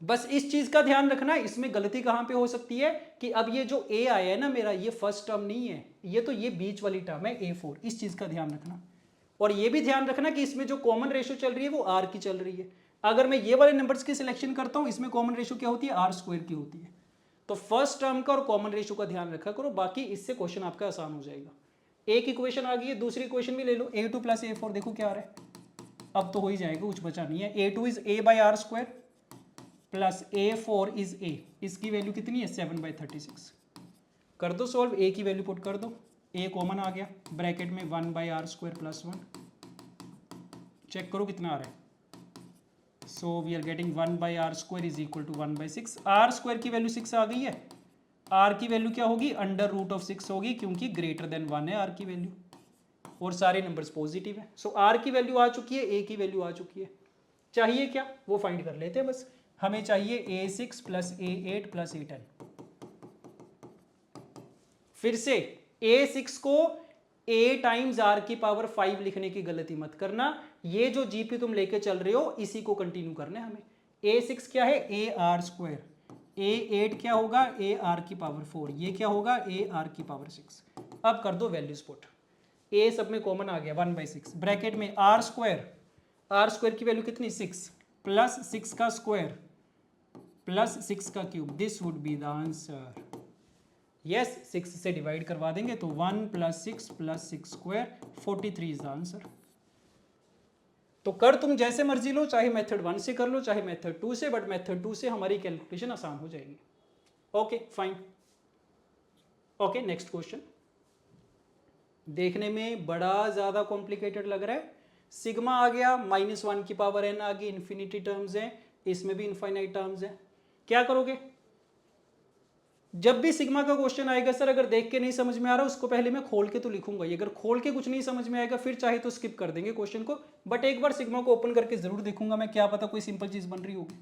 बस इस चीज का ध्यान रखना, इसमें गलती कहां पे हो सकती है कि अब ये जो a आया है ना मेरा, ये फर्स्ट टर्म नहीं है, ये तो ये बीच वाली टर्म है a4, इस चीज का ध्यान रखना। और ये भी ध्यान रखना कि इसमें जो कॉमन रेशियो चल रही है वो r की चल रही है। अगर मैं ये वाले नंबर्स की सिलेक्शन करता हूं, इसमें कॉमन रेशियो क्या होती है, r² की होती है। तो फर्स्ट टर्म का और कॉमन रेशियो का ध्यान रखा करो, बाकी इससे क्वेश्चन आपका आसान हो जाएगा। एक इक्वेशन आ गई है, दूसरी इक्वेशन भी ले लो, a2 प्लस a4, देखो क्या आ रहा है, अब तो हो ही जाएगा, कुछ बचा नहीं है। a2 is a by R square plus a4 is a, इसकी वैल्यू कितनी है 7/36। कर दो सॉल्व, a की वैल्यू पुट कर दो, a कॉमन आ गया, ब्रैकेट में 1/r² प्लस 1, चेक करो कितना आ रहा है। So we are getting 1/r² is equal to 1/6। r² की वैल्यू 6 आ गई है, r की वैल्यू क्या होगी, √6 होगी, क्योंकि ग्रेटर देन 1 है r की वैल्यू, और सारे नंबर्स पॉजिटिव है। सो r की वैल्यू आ चुकी है, a की वैल्यू आ चुकी है। चाहिए क्या, वो फाइंड कर लेते हैं बस। हमें चाहिए a6 plus a8 plus a10। फिर से a6 को a टाइम्स r की पावर 5 लिखने की गलती मत करना, ये जो जीपी तुम लेके चल रहे हो इसी को कंटिन्यू करना है हमें। a6 क्या है, ar², a8 क्या होगा, ar की पावर 4, ये क्या होगा, ar की पावर 6। अब कर दो वैल्यूज पुट, a सब में कॉमन आ गया 1/6, ब्रैकेट में r² की वैल्यू कितनी 6 प्लस 6 का स्क्वायर प्लस 6 का cube, this would be the answer. Yes, 6 से डिवाइड करवा देंगे तो 1 plus 6 plus 6 square 43 is the answer. तो कर तुम जैसे मर्जी लो, चाहे मेथड 1 से कर लो, चाहे मेथड 2 से, बट मेथड 2 से हमारी कैलकुलेशन आसान हो जाएगी। Okay fine. Okay next question, देखने में बड़ा ज्यादा कॉम्प्लिकेटेड लग रहा है। सिग्मा आ गया, -1 की पावर n आ गई, इन्फिनिटी टर्म्स है, इसमें भी इनफाइनाइट टर्म्स है। क्या करोगे, जब भी सिग्मा का क्वेश्चन आएगा सर, अगर देख के नहीं समझ में आ रहा उसको पहले मैं खोल के तो लिखूंगा ही, अगर खोल के कुछ नहीं समझ में आएगा फिर चाहे तो स्किप कर देंगे क्वेश्चन को, बट एक बार सिग्मा को ओपन करके जरूर देखूंगा मैं, क्या पता कोई सिंपल चीज बन रही होगी।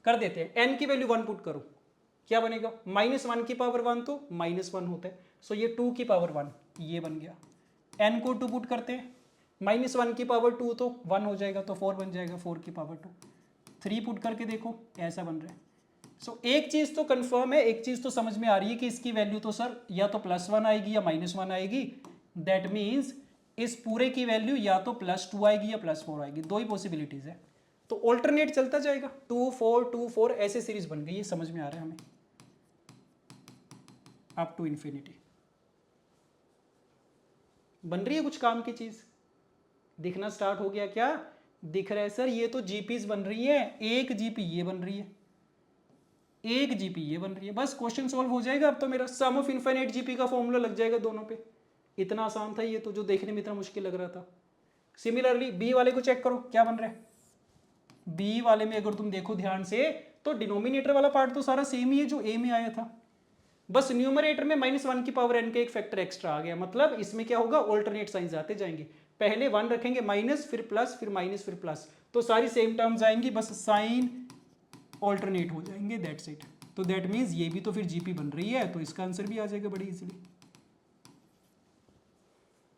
कर देते हैं, n की वैल्यू 1 पुट करो, क्या बनेगा, -1 की पावर 1 तो -1 होता है, सो ये 2 की पावर 1 ये बन गया। n को 2 पुट करते हैं, -1 की पावर 2 तो 1 हो जाएगा, तो 4 बन जाएगा, 4 की पावर 2। 3 पुट करके देखो, ऐसा बन रहा है। सो एक चीज तो कंफर्म है, एक चीज तो समझ में आ रही है कि इसकी वैल्यू तो सर या तो +1 आएगी या -1 आएगी। दैट मीन्स इस पूरे की वैल्यू या तो +2 आएगी या +4 आएगी, दो ही पॉसिबिलिटीज है। तो ऑल्टरनेट चलता जाएगा, 2 4 2 4 ऐसे सीरीज बन गई है, समझ में आ रहा है हमें, अप टू इन्फिनिटी बन रही है कुछ काम की चीज। दिखना स्टार्ट हो गया क्या, दिख रहा है सर, ये तो जीपीज बन रही है, एक जीपी ये बन रही है, एक जीपी ये बन रही है, बस क्वेश्चन सॉल्व हो जाएगा। अब तो मेरा सम ऑफ इनफाइनाइट जीपी का फॉर्मूला लग जाएगा दोनों पे, इतना आसान था ये तो, जो देखने में इतना मुश्किल लग रहा था। सिमिलरली बी वाले को चेक करो क्या बन रहा है, बी वाले में अगर तुम देखो ध्यान से तो डिनोमिनेटर वाला पार्ट तो सारा सेम ही है जो ए में आया था, बस न्यूमरेटर में -1 की पावर n का एक फैक्टर एक्स्ट्रा आ गया। मतलब इसमें क्या होगा, ऑल्टरनेट साइंस आते जाएंगे, पहले 1 रखेंगे माइनस, फिर प्लस, फिर माइनस, फिर प्लस, तो सारी सेम टर्म्स आएंगी, बस साइन ऑल्टरनेट हो जाएंगे, दैट्स इट। तो दैट मीन्स ये भी तो फिर जीपी बन रही है, तो इसका आंसर भी आ जाएगा बड़ी इजीली।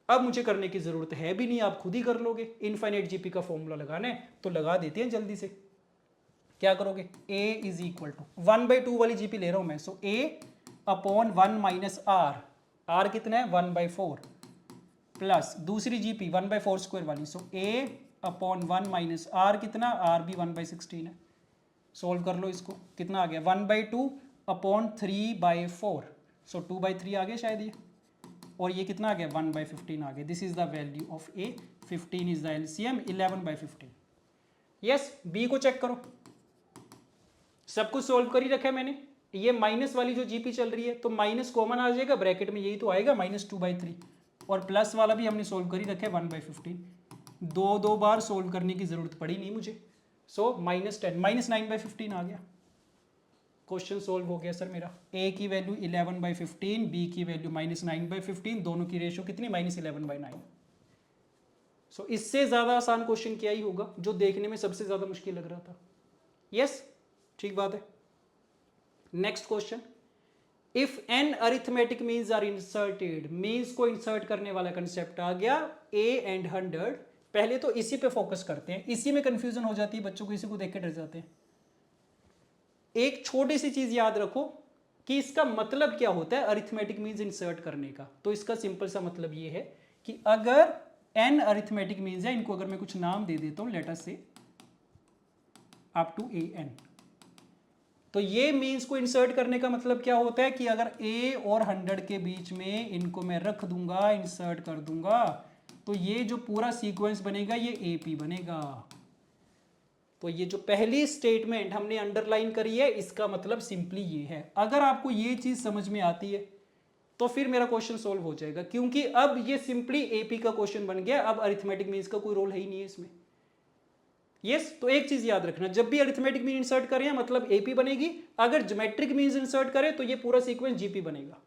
अब मुझे करने की जरूरत है भी नहीं, आप खुद ही कर लोगे। इनफाइनाइट जीपी का फॉर्मूला लगाना है तो लगा देते हैं जल्दी से। क्या करोगे, a इज इक्वल टू 1/2 वाली जीपी ले रहा हूं मैं, so a upon 1 minus R, R कितना है 1/4, प्लस दूसरी जीपी 1/4 स्क्वायर वाली, so a upon 1 minus R कितना, आर भी 1/16 है। सोल्व कर लो इसको, कितना आ गया 1/2 अपॉन 3/4, सो 2/3 आ गया शायद ये, और ये कितना आ गया 1/15 आ गया। This is the value of a, 15 is the LCM, 11/15। Yes, B को चेक करो, सब कुछ सोल्व कर ही रखा है मैंने। ये माइनस वाली जो जीपी चल रही है तो माइनस कॉमन आ जाएगा, ब्रैकेट में यही तो आएगा -2/3, और प्लस वाला भी हमने सोल्व कर ही रखा है 1/15, दो बार सोल्व करने की जरूरत पड़ी नहीं मुझे। सो -10 -9/15 आ गया, क्वेश्चन सोल्व हो गया सर मेरा। a की वैल्यू 11/15, b की वैल्यू -9/15, दोनों की रेशियो कितनी -11/9। सो इससे ज्यादा आसान क्वेश्चन क्या ही होगा जो देखने में सबसे ज्यादा मुश्किल लग रहा था। यस, ठीक बात है। Next question, if n arithmetic means are inserted, means को इंसर्ट करने वाला कंसेप्ट आ गया, a एंड 100। पहले तो इसी पे फोकस करते हैं, इसी में कंफ्यूजन हो जाती है बच्चों को, इसी को देख के डर जाते हैं। एक छोटी सी चीज याद रखो कि इसका मतलब क्या होता है अरिथमेटिक मीन्स इंसर्ट करने का। तो इसका सिंपल सा मतलब ये है कि अगर n अरिथमेटिक मीन्स है, इनको अगर मैं कुछ नाम दे देता हूं, लेट अस से अप टू an, तो ये मीन्स को इंसर्ट करने का मतलब क्या होता है कि अगर a और 100 के बीच में इनको मैं रख दूंगा, इंसर्ट कर दूंगा, तो ये जो पूरा सीक्वेंस बनेगा ये AP बनेगा। तो ये जो पहली स्टेटमेंट हमने अंडरलाइन करी है इसका मतलब सिंपली ये है। अगर आपको ये चीज समझ में आती है तो फिर मेरा क्वेश्चन सोल्व हो जाएगा, क्योंकि अब ये सिंपली AP का क्वेश्चन बन गया। अब अरिथमेटिक मीन्स का कोई रोल है ही नहीं है इसमें। यस, तो एक चीज याद रखना, जब भी अरिथमेटिक मीन इंसर्ट करें मतलब AP बनेगी, अगर ज्योमेट्रिक मीन्स इंसर्ट करें तो ये पूरा सीक्वेंस GP बनेगा।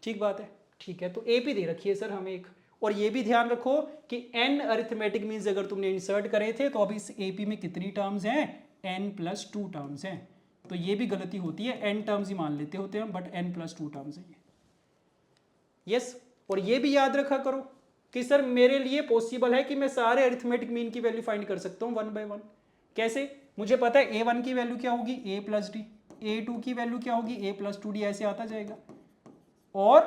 ठीक बात है, ठीक है। तो AP दे रखी है सर हमें एक, और ये भी ध्यान रखो कि n अरिथमेटिक मीन्स अगर तुमने इंसर्ट करे थे तो अब इस AP में कितनी टर्म्स हैं, n+2 टर्म्स हैं। तो ये भी गलती होती है, n टर्म्स ही मान लेते होते हैं, बट n+2 टर्म्स है ये। यस, और ये भी याद रखा करो कि सर मेरे लिए पॉसिबल है कि मैं सारे अरिथमेटिक मीन की वैल्यू फाइंड कर सकता हूँ 1 by 1। कैसे? मुझे पता है A1 की वैल्यू क्या होगी, A+D, A2 की वैल्यू क्या होगी, A+2D, ऐसे आता जाएगा। और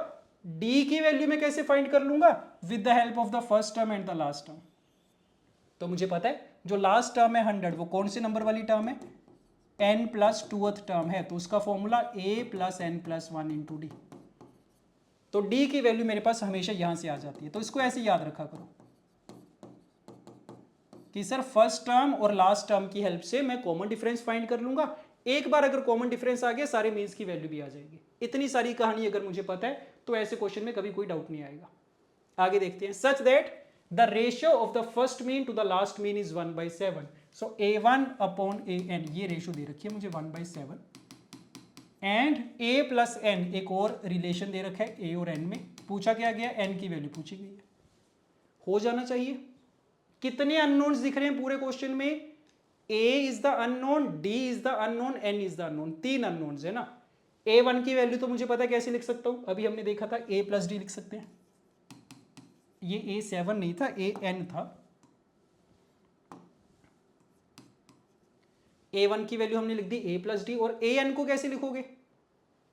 D की वैल्यू मैं कैसे फाइंड कर लूंगा, with the help of the first term and the last term. तो मुझे पता है जो लास्ट टर्म है 100, वो कौन से नंबर वाली टर्म है, n+2th टर्म है, तो उसका फॉर्मूला A+n+1 इंटू D। तो D की वैल्यू मेरे पास हमेशा यहां से आ जाती है। तो इसको ऐसे याद रखा करो कि सर फर्स्ट टर्म और लास्ट टर्म की हेल्प से मैं कॉमन डिफरेंस फाइंड कर लूंगा। एक बार अगर कॉमन डिफरेंस आ गया सारे मीन्स की वैल्यू भी आ जाएगी। इतनी सारी कहानी अगर मुझे पता है तो ऐसे क्वेश्चन में कभी कोई डाउट नहीं आएगा। आगे देखते हैं। Such that the ratio of the first mean to the last mean is 1/7। So A1/AN, ये रेशियो दे रखी है मुझे 1/7। एंड A+N, एक और रिलेशन दे रखा है A और N में। पूछा क्या गया, N की वैल्यू पूछी गई है। हो जाना चाहिए। कितने अननोन्स दिख रहे हैं पूरे क्वेश्चन में, A is the unknown, D is the unknown, N is the unknown. 3 unknowns है ना। A1 की वैल्यू तो मुझे पता है कैसे लिख सकता हूं, अभी हमने देखा था A+D लिख सकते हैं। ये A7 नहीं था, AN था। A1 की वैल्यू हमने लिख दी A+D, और AN को कैसे लिखोगे,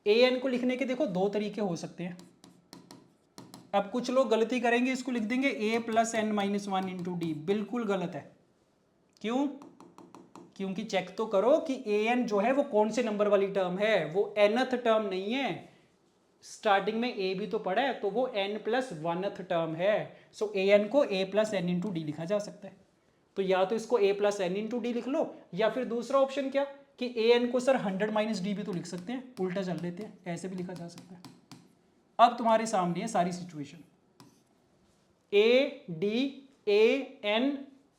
AN को लिखने के देखो 2 तरीके हो सकते हैं। अब कुछ लोग गलती करेंगे, इसको लिख देंगे A+n-1 इंटू D। बिल्कुल गलत है। क्यों? क्योंकि चेक तो करो कि AN जो है वो कौन से नंबर वाली टर्म है, वो nth टर्म नहीं है। स्टार्टिंग में A भी तो पढ़ा है, तो वो n+1th टर्म है। सो AN को A+n इंटू D लिखा जा सकता है। तो या तो इसको A+n इंटू D लिख लो, या फिर दूसरा ऑप्शन क्या कि AN को सर 100 - D भी तो लिख सकते हैं, उल्टा चल लेते हैं, ऐसे भी लिखा जा सकता है। अब तुम्हारे सामने है सारी situation, A, D, A, N,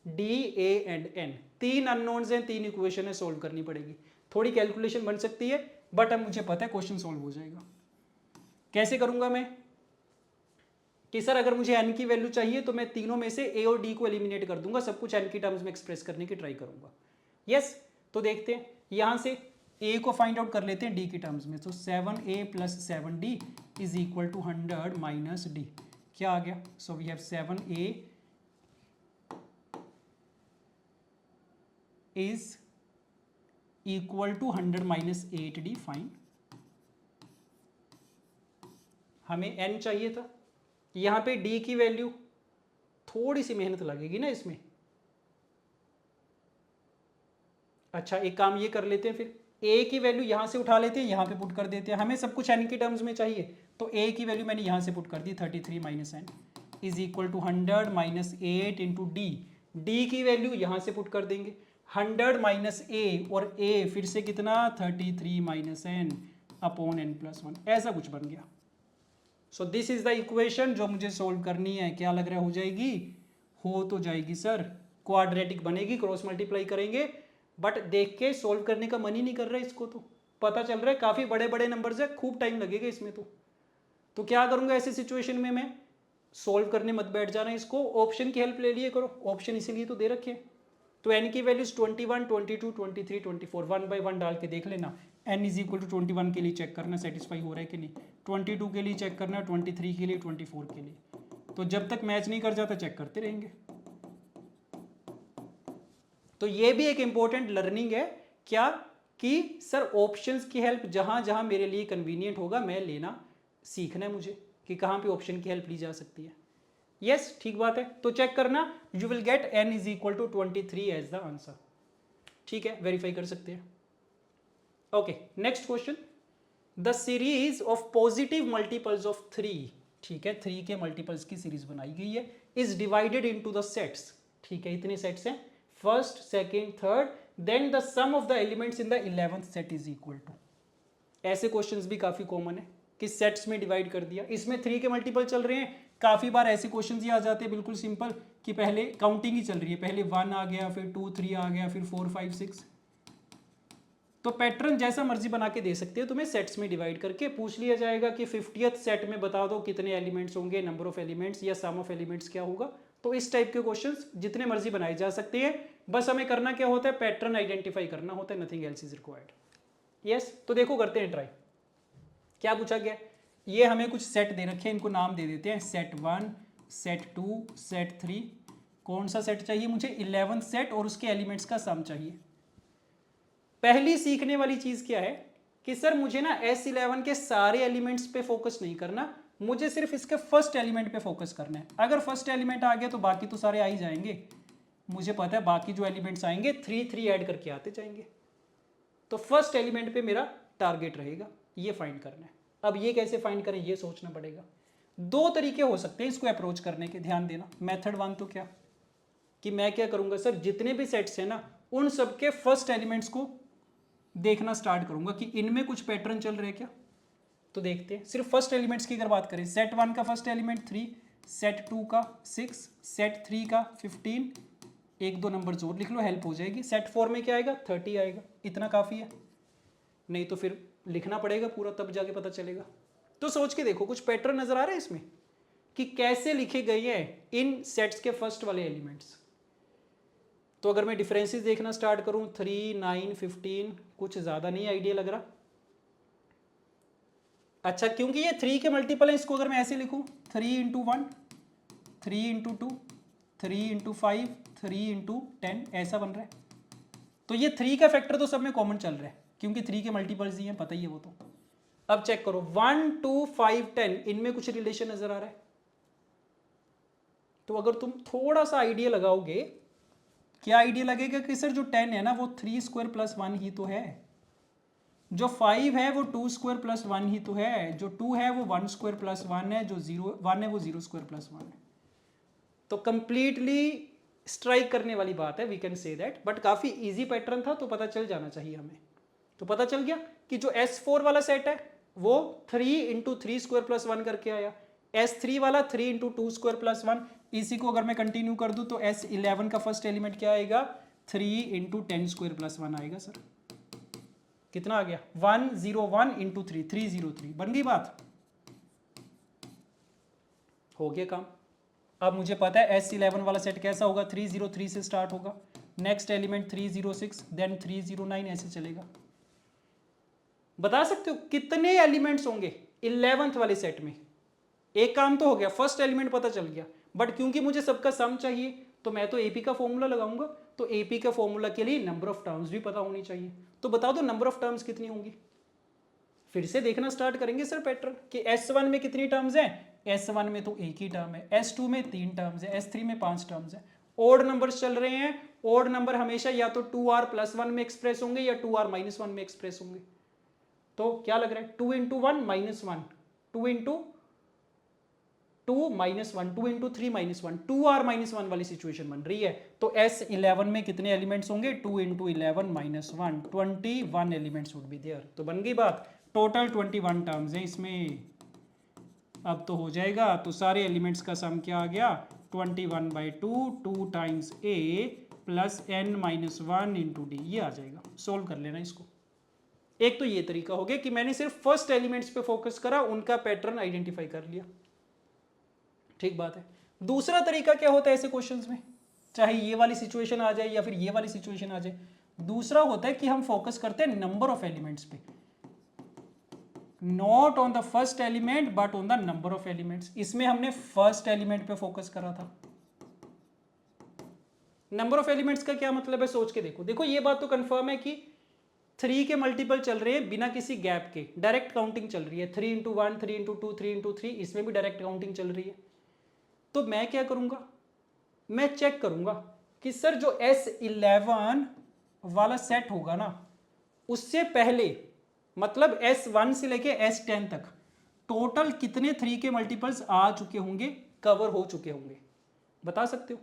D, A and N। 3 unknowns हैं, 3 इक्वेशन है, सोल्व करनी पड़ेगी। थोड़ी कैलकुलेशन बन सकती है, बट अब मुझे पता है क्वेश्चन सोल्व हो जाएगा। कैसे करूंगा मैं कि सर अगर मुझे n की वैल्यू चाहिए तो मैं तीनों में से A और D को एलिमिनेट कर दूंगा, सब कुछ n की टर्म्स में एक्सप्रेस करने की ट्राई करूंगा। यस, तो देखते हैं यहां से A को फाइंड आउट कर लेते हैं D की टर्म्स में। तो 7A + 7D is equal to 100 - D। क्या आ गया, so we have 7A is equal to 100 - 8D। Fine, हमें n चाहिए था। यहां पे D की वैल्यू थोड़ी सी मेहनत लगेगी ना इसमें। अच्छा, एक काम ये कर लेते हैं, फिर A की वैल्यू यहां से उठा लेते हैं, यहां पे पुट कर देते हैं। हमें सब कुछ n की टर्म्स में चाहिए, तो A की वैल्यू मैंने यहां से पुट कर दी, 33 - n is equal to 100 - 8 into D। D की वैल्यू यहां से पुट कर देंगे, 100 - A, और A फिर से कितना, 33 - n अपॉन n+1, ऐसा कुछ बन गया। सो दिस इज द इक्वेशन जो मुझे सोल्व करनी है। क्या लग रहा है, हो जाएगी? हो तो जाएगी सर, क्वाड्रेटिक बनेगी, क्रॉस मल्टीप्लाई करेंगे, बट देख के सोल्व करने का मन ही नहीं कर रहा है इसको। तो पता चल रहा है काफी बड़े बड़े नंबर्स है, खूब टाइम लगेगा इसमें। तो क्या करूंगा ऐसी सिचुएशन में, मैं सोल्व करने मत बैठ जाना इसको, ऑप्शन की हेल्प ले लिए करो। ऑप्शन इसीलिए तो दे रखे हैं। तो n की वैल्यूज 21, 22, 23, 24, 1 by 1 डाल के देख लेना। n इज इक्वल टू 21 के लिए चेक करना सेटिस्फाई हो रहा है कि नहीं, 22 के लिए चेक करना, 23 के लिए, 24 के लिए। तो जब तक मैच नहीं कर जाता चेक करते रहेंगे। तो ये भी एक इंपॉर्टेंट लर्निंग है क्या, कि सर ऑप्शंस की हेल्प जहां जहां मेरे लिए कन्वीनियंट होगा मैं लेना सीखना है मुझे, कि कहां पे ऑप्शन की हेल्प ली जा सकती है। यस, ठीक बात है। तो चेक करना, you will get n is equal to 23 as the answer. ठीक है, वेरीफाई कर सकते हैं। Okay, next question, the series of positive multiples of 3, ठीक है, 3 के मल्टीपल्स की सीरीज बनाई गई है, is divided into the sets, ठीक है, इतने सेट्स हैं, first, second, third, then the sum of the elements in the 11th set is equal to. ऐसे क्वेश्चंस भी काफी कॉमन है कि सेट्स में डिवाइड कर दिया, इसमें 3 के मल्टीपल चल रहे हैं, काफी बार ऐसे क्वेश्चंस ही आ जाते हैं बिल्कुल सिंपल कि पहले काउंटिंग ही चल रही है, पहले 1 आ गया, फिर 2 3 आ गया, फिर 4 5 6। तो पैटर्न जैसा मर्जी बना के दे सकते हो, तुम्हें सेट्स में डिवाइड करके पूछ लिया जाएगा कि 50th सेट में बता दो कितने एलिमेंट्स होंगे, नंबर ऑफ एलिमेंट्स या सम ऑफ एलिमेंट्स क्या होगा। तो इस टाइप के क्वेश्चंस जितने मर्जी बनाए जा सकते हैं, बस हमें करना क्या होता है, पैटर्न आइडेंटिफाई करना होता है, nothing else is required. Yes, तो देखो करते हैं ट्राई। क्या पूछा गया, ये हमें कुछ सेट दे रखे हैं, इनको नाम दे देते हैं, सेट 1, सेट 2, सेट 3। कौन सा सेट चाहिए मुझे, 11th सेट, और उसके एलिमेंट्स का सम चाहिए। पहली सीखने वाली चीज क्या है कि सर मुझे ना S11 के सारे एलिमेंट्स पे फोकस नहीं करना, मुझे सिर्फ इसके फर्स्ट एलिमेंट पे फोकस करना है। अगर फर्स्ट एलिमेंट आ गया तो बाकी तो सारे आ ही जाएंगे, मुझे पता है बाकी जो एलिमेंट्स आएंगे 3 3 ऐड करके आते जाएंगे। तो फर्स्ट एलिमेंट पे मेरा टारगेट रहेगा, ये फाइंड करना है। अब ये कैसे फाइंड करें, ये सोचना पड़ेगा। 2 तरीके हो सकते हैं इसको अप्रोच करने के, ध्यान देना। मेथड 1 तो क्या कि मैं क्या करूंगा सर, जितने भी सेट्स हैं ना उन सबके फर्स्ट एलिमेंट्स को देखना स्टार्ट करूंगा कि इनमें कुछ पैटर्न चल रहे हैं क्या। तो देखते हैं, सिर्फ फर्स्ट एलिमेंट्स की अगर बात करें, सेट 1 का फर्स्ट एलिमेंट 3, सेट 2 का 6, सेट 3 का 15, 1 2 नंबर जोर लिख लो, हेल्प हो जाएगी। सेट 4 में क्या आएगा, 30 आएगा, इतना काफ़ी है, नहीं तो फिर लिखना पड़ेगा पूरा, तब जाके पता चलेगा। तो सोच के देखो, कुछ पैटर्न नजर आ रहा है इसमें कि कैसे लिखे गए हैं इन सेट्स के फर्स्ट वाले एलिमेंट्स। तो अगर मैं डिफरेंसेस देखना स्टार्ट करूं, 3 9 15, कुछ ज़्यादा नहीं आइडिया लग रहा। अच्छा, क्योंकि ये 3 के मल्टीपल है, इसको अगर मैं ऐसे लिखूं, 3 इंटू 1, 3 इंटू 2, 3 इंटू 5, 3 इंटू 10, ऐसा बन रहा है। तो ये 3 का फैक्टर तो सब में कॉमन चल रहा है, क्योंकि 3 के मल्टीपल्स ही हैं, पता ही है वो तो। अब चेक करो, 1 2 5 10, इनमें कुछ रिलेशन नजर आ रहा है। तो अगर तुम थोड़ा सा आइडिया लगाओगे, क्या आइडिया लगेगा कि सर जो 10 है ना वो 3 स्क्वायर प्लस 1 ही तो है, जो 5 है वो 2 स्क्वायर प्लस 1 ही तो है, जो 2 है वो 1 स्क्वायर प्लस 1 है, जो 1 है वो 0 स्क्वायर प्लस 1 है। तो कंप्लीटली स्ट्राइक करने वाली बात है, we can say that. But काफी इजी पैटर्न था, तो पता चल जाना चाहिए हमें। तो पता चल गया कि जो S4 वाला सेट है वो 3 इंटू 3 स्क्वायर प्लस 1 करके आया, S3 वाला 3 इंटू 2 स्क्वायर प्लस 1। इसी को अगर मैं कंटिन्यू कर दूं तो S11 का फर्स्ट एलिमेंट क्या आएगा, 3 इंटू 10 स्क्वायर प्लस 1 आएगा। सर कितना आ गया, 101 इंटू 3, 303, बन गई बात, हो गया काम। अब मुझे पता है S11 वाला सेट कैसा होगा, 303 से स्टार्ट होगा, नेक्स्ट एलिमेंट 306, देन 309, ऐसे चलेगा। बता सकते हो कितने एलिमेंट्स होंगे 11th वाले सेट में। एक काम तो हो गया, फर्स्ट एलिमेंट पता चल गया, बट क्योंकि मुझे सबका सम चाहिए तो मैं तो एपी का फॉर्मूला लगाऊंगा। तो एपी का फॉर्मूला के लिए नंबर ऑफ टर्म्स भी पता होनी चाहिए। तो बता दो नंबर ऑफ टर्म्स कितनी होंगी। फिर से देखना स्टार्ट करेंगे सर पैटर्न कि S1 में कितनी टर्म्स हैं, S1 में तो एक ही टर्म है, S2 में 3 टर्म्स है, S3 में 5 टर्म्स है। ओड नंबर्स चल रहे हैं, ओड नंबर हमेशा या तो 2r प्लस 1 में एक्सप्रेस होंगे या 2r माइनस 1 में एक्सप्रेस होंगे। तो क्या लग रहा है, 2 into 1 minus 1, 2 into 2 minus 1, 2 into 3 minus 1, 2r minus 1 वाली सिचुएशन बन रही है। तो S11 में कितने एलिमेंट्स होंगे, 2 into 11 minus 1, 21 elements would be there. तो बन गई बात, टोटल 21 टर्म्स हैं इसमें। अब तो हो जाएगा, तो सारे एलिमेंट्स का सम क्या आ गया, 21/2, 2 times a plus n minus 1 into D, ये आ जाएगा। सोल्व कर लेना इसको। एक तो ये तरीका हो गया कि मैंने सिर्फ फर्स्ट एलिमेंट्स पे फोकस करा, उनका पैटर्न आइडेंटिफाई कर लिया, ठीक बात है। दूसरा तरीका क्या होता है ऐसे क्वेश्चंस में, चाहे ये वाली सिचुएशन आ जाए या फिर ये वाली सिचुएशन आ जाए, दूसरा होता है कि हम फोकस करते हैं नंबर ऑफ एलिमेंट्स पे, not on the first element but on the number of elements. इसमें हमने फर्स्ट एलिमेंट पे फोकस करा था। नंबर ऑफ एलिमेंट्स का क्या मतलब है, सोच के देखो। देखो ये बात तो कंफर्म है कि 3 के मल्टीपल चल रहे हैं बिना किसी गैप के, डायरेक्ट काउंटिंग चल रही है, 3 इंटू 1, 3 इंटू 2, 3 इंटू 3, इसमें भी डायरेक्ट काउंटिंग चल रही है। तो मैं क्या करूंगा, मैं चेक करूंगा कि सर जो S11 वाला सेट होगा ना, उससे पहले मतलब S1 से लेके S10 तक टोटल कितने 3 के मल्टीपल्स आ चुके होंगे, कवर हो चुके होंगे, बता सकते हो?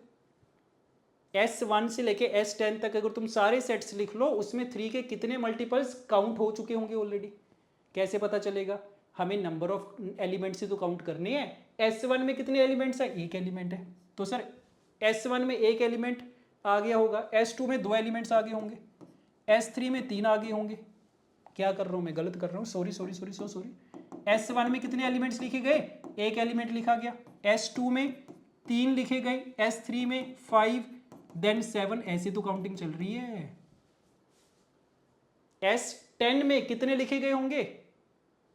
S1 से लेके S10 तक अगर तुम सारे सेट्स लिख लो उसमें 3 के कितने मल्टीपल्स काउंट हो चुके होंगे ऑलरेडी? कैसे पता चलेगा? हमें नंबर ऑफ एलिमेंट्स ही तो काउंट करनी है। S1 में कितने एलिमेंट्स है? एक एलिमेंट है, तो सर S1 में एक एलिमेंट आ गया होगा, S2 में 2 एलिमेंट्स आ गए होंगे, S3 में 3 आ गए होंगे। क्या कर रहा हूँ मैं, गलत कर रहा हूँ, सॉरी। S1 में कितने एलिमेंट्स लिखे गए? एक एलिमेंट लिखा गया। S2 में 3 लिखे गए, S3 में 5, देन 7, ऐसे तो काउंटिंग चल रही है। S10 में कितने लिखे गए होंगे?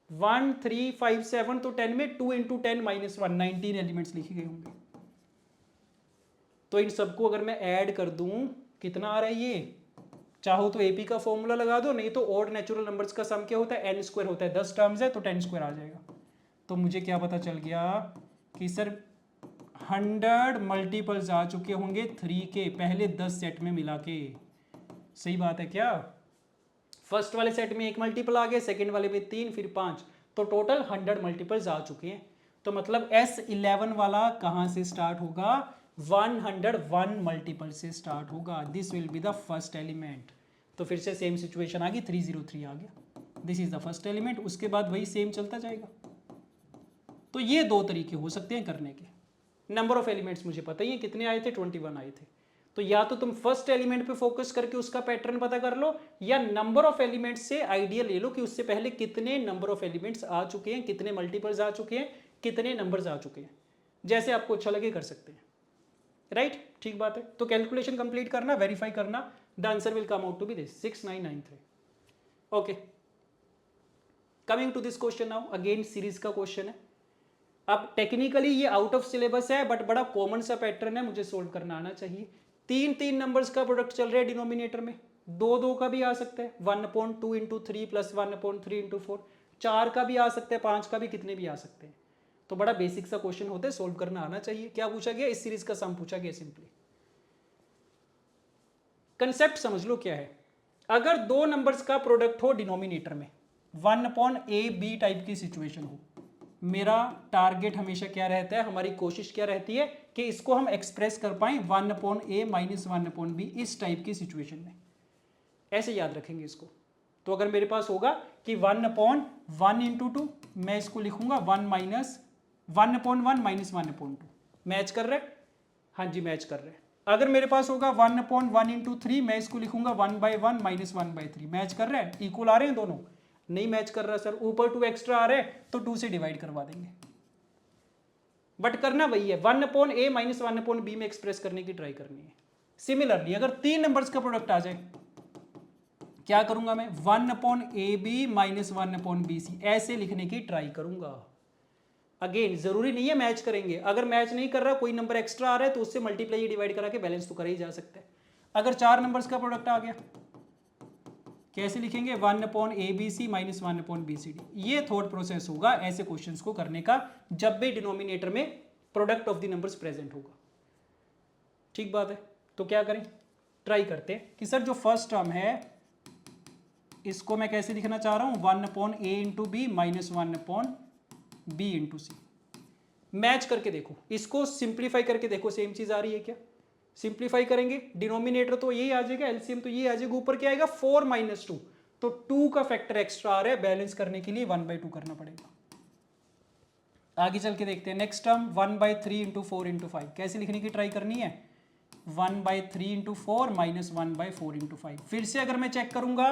1, 3, 5, 7, तो 10 में 2 इंटू 10 माइनस 1, 19 एलिमेंट्स लिखे गए होंगे। तो इन सबको अगर मैं ऐड कर दूं कितना आ रहा है ये? चाहो तो एपी का फॉर्मूला लगा दो, नहीं तो ऑड नेचुरल नंबर्स का सम क्या होता है? n स्क्वायर होता है। 10 टर्म्स है तो 10 स्क्वायर आ जाएगा। तो मुझे क्या पता चल गया कि सर 100 मल्टीपल्स आ चुके होंगे 3 के पहले 10 सेट में मिला के। सही बात है क्या? फर्स्ट वाले सेट में 1 मल्टीपल आ गया, सेकेंड वाले में 3, फिर 5, तो टोटल 100 मल्टीपल्स आ चुके हैं। तो मतलब S11 वाला कहाँ से स्टार्ट होगा? 101 मल्टीपल से स्टार्ट होगा। This will be the first element. तो फिर से सेम सिचुएशन आ गई, 303 आ गया, this is the first element. उसके बाद वही सेम चलता जाएगा। तो ये 2 तरीके हो सकते हैं करने के। नंबर ऑफ एलिमेंट्स मुझे पता ही है कितने आए थे, 21 आए थे। तो या तो तुम फर्स्ट एलिमेंट पे फोकस करके उसका पैटर्न पता कर लो, या नंबर ऑफ एलिमेंट्स से आइडिया ले लो कि उससे पहले कितने नंबर ऑफ एलिमेंट्स आ चुके हैं, कितने मल्टीपल्स आ चुके हैं, कितने नंबर्स आ चुके हैं। जैसे आपको अच्छा लगे कर सकते हैं, राइट? ठीक बात है। तो कैलकुलेशन कंप्लीट करना, वेरीफाई करना, the answer will come out to be this 6993। Okay, coming to this question now, again series का क्वेश्चन है। अब टेक्निकली ये आउट ऑफ सिलेबस है, बट बड़ा कॉमन सा पैटर्न है, मुझे सोल्व करना आना चाहिए। 3 नंबर्स का प्रोडक्ट चल रहा है डिनोमिनेटर में, 2 का भी आ सकता है, 1/2 इंटू 3 प्लस 1/3 इंटू 4, 4 का भी आ सकता है, 5 का भी, कितने भी आ सकते हैं। तो बड़ा बेसिक सा क्वेश्चन होता है, सोल्व करना आना चाहिए। क्या पूछा गया? इस सीरीज का सम पूछा गया सिंपली। कंसेप्ट समझ लो क्या है। अगर 2 नंबर्स का प्रोडक्ट हो डिनोमिनेटर में, 1/AB टाइप की सिचुएशन हो, मेरा टारगेट हमेशा क्या रहता है, हमारी कोशिश क्या रहती है कि इसको हम एक्सप्रेस कर पाए 1/A माइनस 1/B इस टाइप की सिचुएशन में। ऐसे याद रखेंगे इसको। तो अगर मेरे पास होगा कि 1/1 इंटू 2, मैं इसको लिखूंगा 1 माइनस 1/1 माइनस 1/2। मैच कर रहा है? हाँ जी, मैच कर रहा है। अगर मेरे पास होगा 1/1 इंटू 3, मैं इसको लिखूंगा 1/1 माइनस 1/3। मैच कर रहा है? इक्वल आ रहे हैं दोनों? नहीं मैच कर रहा सर, ऊपर 2 एक्स्ट्रा आ रहे हैं तो 2 से डिवाइड करवा देंगे। बट करना वही है, 1/A माइनस 1/B में एक्सप्रेस करने की ट्राई करनी है। सिमिलरली अगर 3 नंबर्स का प्रोडक्ट आ जाए, क्या करूंगा मैं? 1/AB माइनस 1/BC ऐसे लिखने की ट्राई करूंगा। अगेन जरूरी नहीं है मैच करेंगे, अगर मैच नहीं कर रहा, कोई नंबर एक्स्ट्रा आ रहा है तो उससे मल्टीप्लाई डिवाइड करा के बैलेंस तो करा ही जा सकता है। अगर 4 नंबर्स का प्रोडक्ट आ गया, कैसे लिखेंगे? 1/ABC minus 1/BCD। ये थॉट प्रोसेस होगा ऐसे क्वेश्चंस को करने का, जब भी डिनोमिनेटर में product of the numbers present होगा। ठीक बात है। तो क्या करें, ट्राई करते हैं कि सर जो फर्स्ट टर्म है इसको मैं कैसे लिखना चाह रहा हूं, 1/A into b minus 1/B into c. Match करके देखो, इसको सिंप्लीफाई करके देखो, सेम चीज आ रही है क्या? सिंप्लीफाई करेंगे, डिनोमिनेटर तो यही आ जाएगा, एलसीएम तो ये आ जाएगा, ऊपर क्या आएगा 4 माइनस 2, तो 2 का फैक्टर एक्स्ट्रा आ रहा है, बैलेंस करने के लिए 1/2 करना पड़ेगा। आगे चल के देखते हैं नेक्स्ट टर्म 1/3 इंटू 4 इंटू 5, कैसे लिखने की ट्राई करनी है? 1/3 इंटू 4 माइनस 1/4 इंटू 5। फिर से अगर मैं चेक करूंगा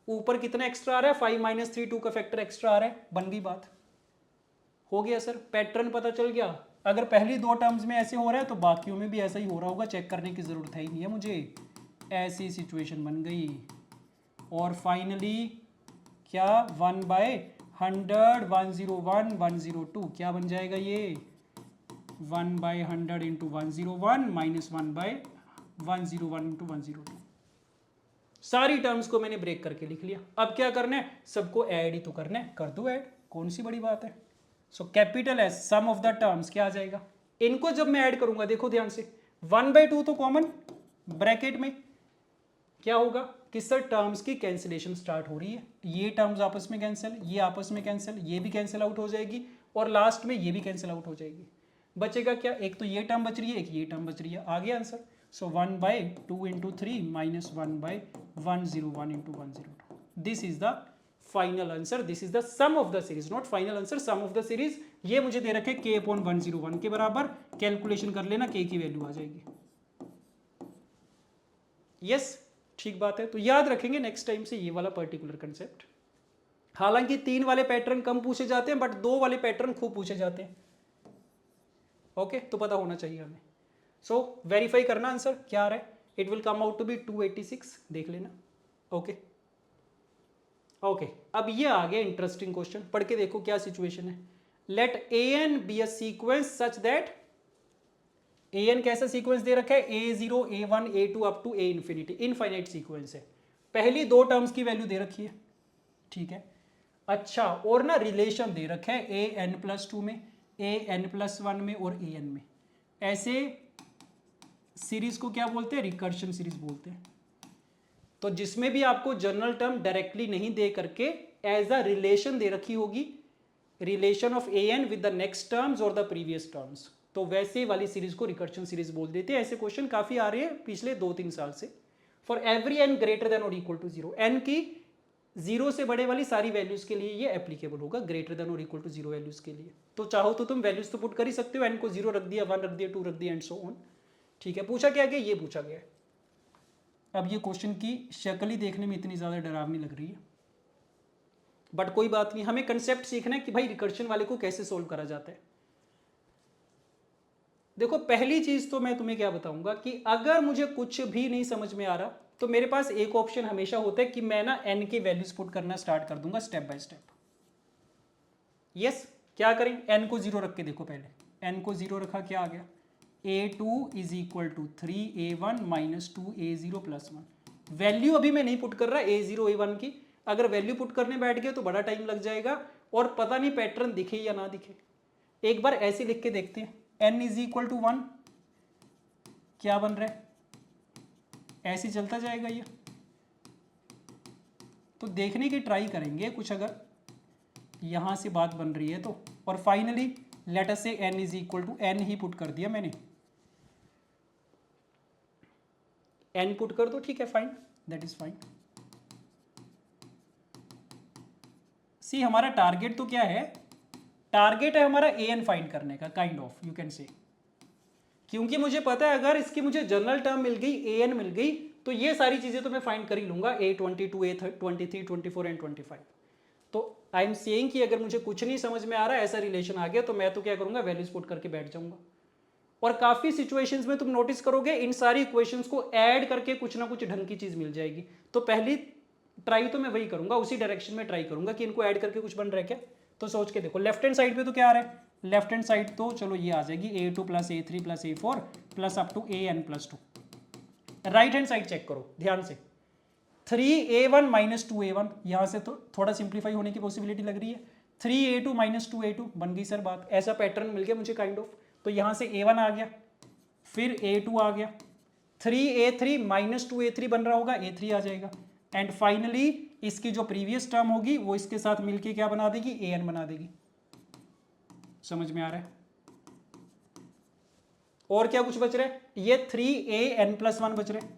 ऊपर कितना एक्स्ट्रा आ रहा है, 5 माइनस 3, 2 का फैक्टर एक्स्ट्रा आ रहा है, बन गई बात। हो गया सर, पैटर्न पता चल गया। अगर पहली 2 टर्म्स में ऐसे हो रहा है तो बाकियों में भी ऐसा ही हो रहा होगा, चेक करने की जरूरत है ही नहीं है मुझे। ऐसी सिचुएशन बन गई। और फाइनली क्या 1/100 101 102 क्या बन जाएगा ये? 1/100 इंटू 101 माइनस 1/101 इंटू 102। सारी टर्म्स को मैंने ब्रेक करके लिख लिया। अब क्या करना है, सबको ऐड ही तो करना है, कर दो ऐड, कौन सी बड़ी बात है। So capital S sum of the terms क्या आ जाएगा? इनको जब मैं ऐड करूंगा देखो ध्यान से, 1/2 तो कॉमन ब्रैकेट में, क्या होगा कि सर टर्म्स की कैंसिलेशन स्टार्ट हो रही है, ये टर्म्स आपस में कैंसिल, ये आपस में कैंसिल, ये भी कैंसिल आउट हो जाएगी और लास्ट में ये भी कैंसिल आउट हो जाएगी। बचेगा क्या, एक तो ये टर्म बच रही है, एक ये टर्म बच रही है, आ गया answer. So 1/2 into 3 minus 1/101 into 102, this is the final answer, this is the sum of the series, not final answer, sum of the series. ये मुझे दे रखे k/101 के बराबर, कैलकुलेशन कर लेना, k की वैल्यू आ जाएगी। यस ठीक बात है, तो याद रखेंगे नेक्स्ट टाइम से ये वाला पर्टिकुलर कंसेप्ट। हालांकि 3 वाले पैटर्न कम पूछे जाते हैं बट 2 वाले पैटर्न खूब पूछे जाते हैं। ओके तो पता होना चाहिए हमें। सो वेरीफाई करना आंसर क्या आ रहा है, it will come out to be 286, देख लेना। ओके ओके अब ये आ गया इंटरेस्टिंग क्वेश्चन, पढ़ के देखो क्या सिचुएशन है। Let an be a sequence such that, an कैसा सीक्वेंस दे रखा है, a0 a1 a2 up to a infinity, infinite sequence है। पहली 2 टर्म्स की वैल्यू दे रखी है, ठीक है। अच्छा और ना रिलेशन दे रखा है an+2 में, an+1 में और an में। ऐसे सीरीज को क्या बोलते हैं, रिकर्शन सीरीज बोलते हैं। तो जिसमें भी आपको जनरल टर्म डायरेक्टली नहीं दे करके एज अ रिलेशन दे रखी होगी, relation of an with the next terms और द प्रीवियस टर्म्स, तो वैसे वाली सीरीज को रिकर्शन सीरीज बोल देते हैं। ऐसे क्वेश्चन काफी आ रहे हैं पिछले 2-3 साल से। For every n greater than और इक्वल टू 0, n की 0 से बड़े वाली सारी वैल्यूज के लिए ये एप्लीकेबल होगा, ग्रेटर देन और इक्वल टू 0 वैल्यूज के लिए। तो चाहो तो तुम वैल्यूज तो पुट कर ही सकते हो, n को 0 रख दिया, 1 रख दिया, 2 रख दिया एंड सो ऑन। ठीक है, पूछा क्या गया, ये पूछा गया है। अब ये क्वेश्चन की शक्ल ही देखने में इतनी ज्यादा डरावनी लग रही है, बट कोई बात नहीं, हमें कंसेप्ट सीखना है कि भाई रिकर्शन वाले को कैसे सोल्व करा जाता है। देखो पहली चीज तो मैं तुम्हें क्या बताऊंगा कि अगर मुझे कुछ भी नहीं समझ में आ रहा तो मेरे पास एक ऑप्शन हमेशा होता है कि मैं ना n की वैल्यूज पुट करना स्टार्ट कर दूंगा स्टेप बाय स्टेप। यस क्या करें, n को 0 रख के देखो, पहले n को 0 रखा, क्या आ गया, a2 is equal to 3a1 minus 2a0 plus 1। Value अभी मैं नहीं पुट कर रहा a0 a1 की, अगर वैल्यू पुट करने बैठ गया तो बड़ा टाइम लग जाएगा और पता नहीं पैटर्न दिखे या ना दिखे। एक बार ऐसे लिख के देखते हैं, n इज इक्वल टू 1, क्या बन रहा है, ऐसे चलता जाएगा ये। तो देखने की ट्राई करेंगे कुछ अगर यहां से बात बन रही है तो। और finally late us say n is equal to, n ही पुट कर दिया मैंने, n पुट कर दो, ठीक है fine, that is fine. See हमारा टारगेट तो क्या है, टारगेट है हमारा an फाइंड करने का, kind of you can say, क्योंकि मुझे पता है अगर इसकी मुझे जनरल टर्म मिल गई, an मिल गई, तो ये सारी चीजें तो मैं फाइंड कर ही लूंगा, a22 a23 24 एंड 25। तो आई एम सेइंग कि अगर मुझे कुछ नहीं समझ में आ रहा, ऐसा रिलेशन आ गया, तो मैं तो क्या करूंगा, वैल्यूज पुट करके बैठ जाऊंगा। और काफी सिचुएशंस में तुम नोटिस करोगे इन सारी इक्वेशंस को ऐड करके कुछ ना कुछ ढंग की चीज मिल जाएगी। तो पहली ट्राई तो मैं वही करूंगा, उसी डायरेक्शन में ट्राई करूंगा कि इनको ऐड करके कुछ बन रहा है क्या। तो सोच के देखो, लेफ्ट हैंड साइड पे तो क्या आ रहा है, लेफ्ट हैंड साइड तो चलो ये आ जाएगी a2 plus a3 plus a4 plus up to an+2। Right hand side check करो ध्यान से, 3a1 माइनस 2a1, यहां से तो थोड़ा सिंप्लीफाई होने की पॉसिबिलिटी लग रही है, 3a2 माइनस 2a2 बन गई सर बात, ऐसा पैटर्न मिल गया मुझे काइंड ऑफ। तो यहां से a1 आ गया, फिर a2 आ गया, 3a3 माइनस 2a3 बन रहा होगा, a3 आ जाएगा, एंड फाइनली इसकी जो प्रीवियस टर्म होगी वो इसके साथ मिलके क्या बना देगी, an बना देगी। समझ में आ रहा है। और क्या कुछ बच रहा है, ये 3an+1 बच रहा है,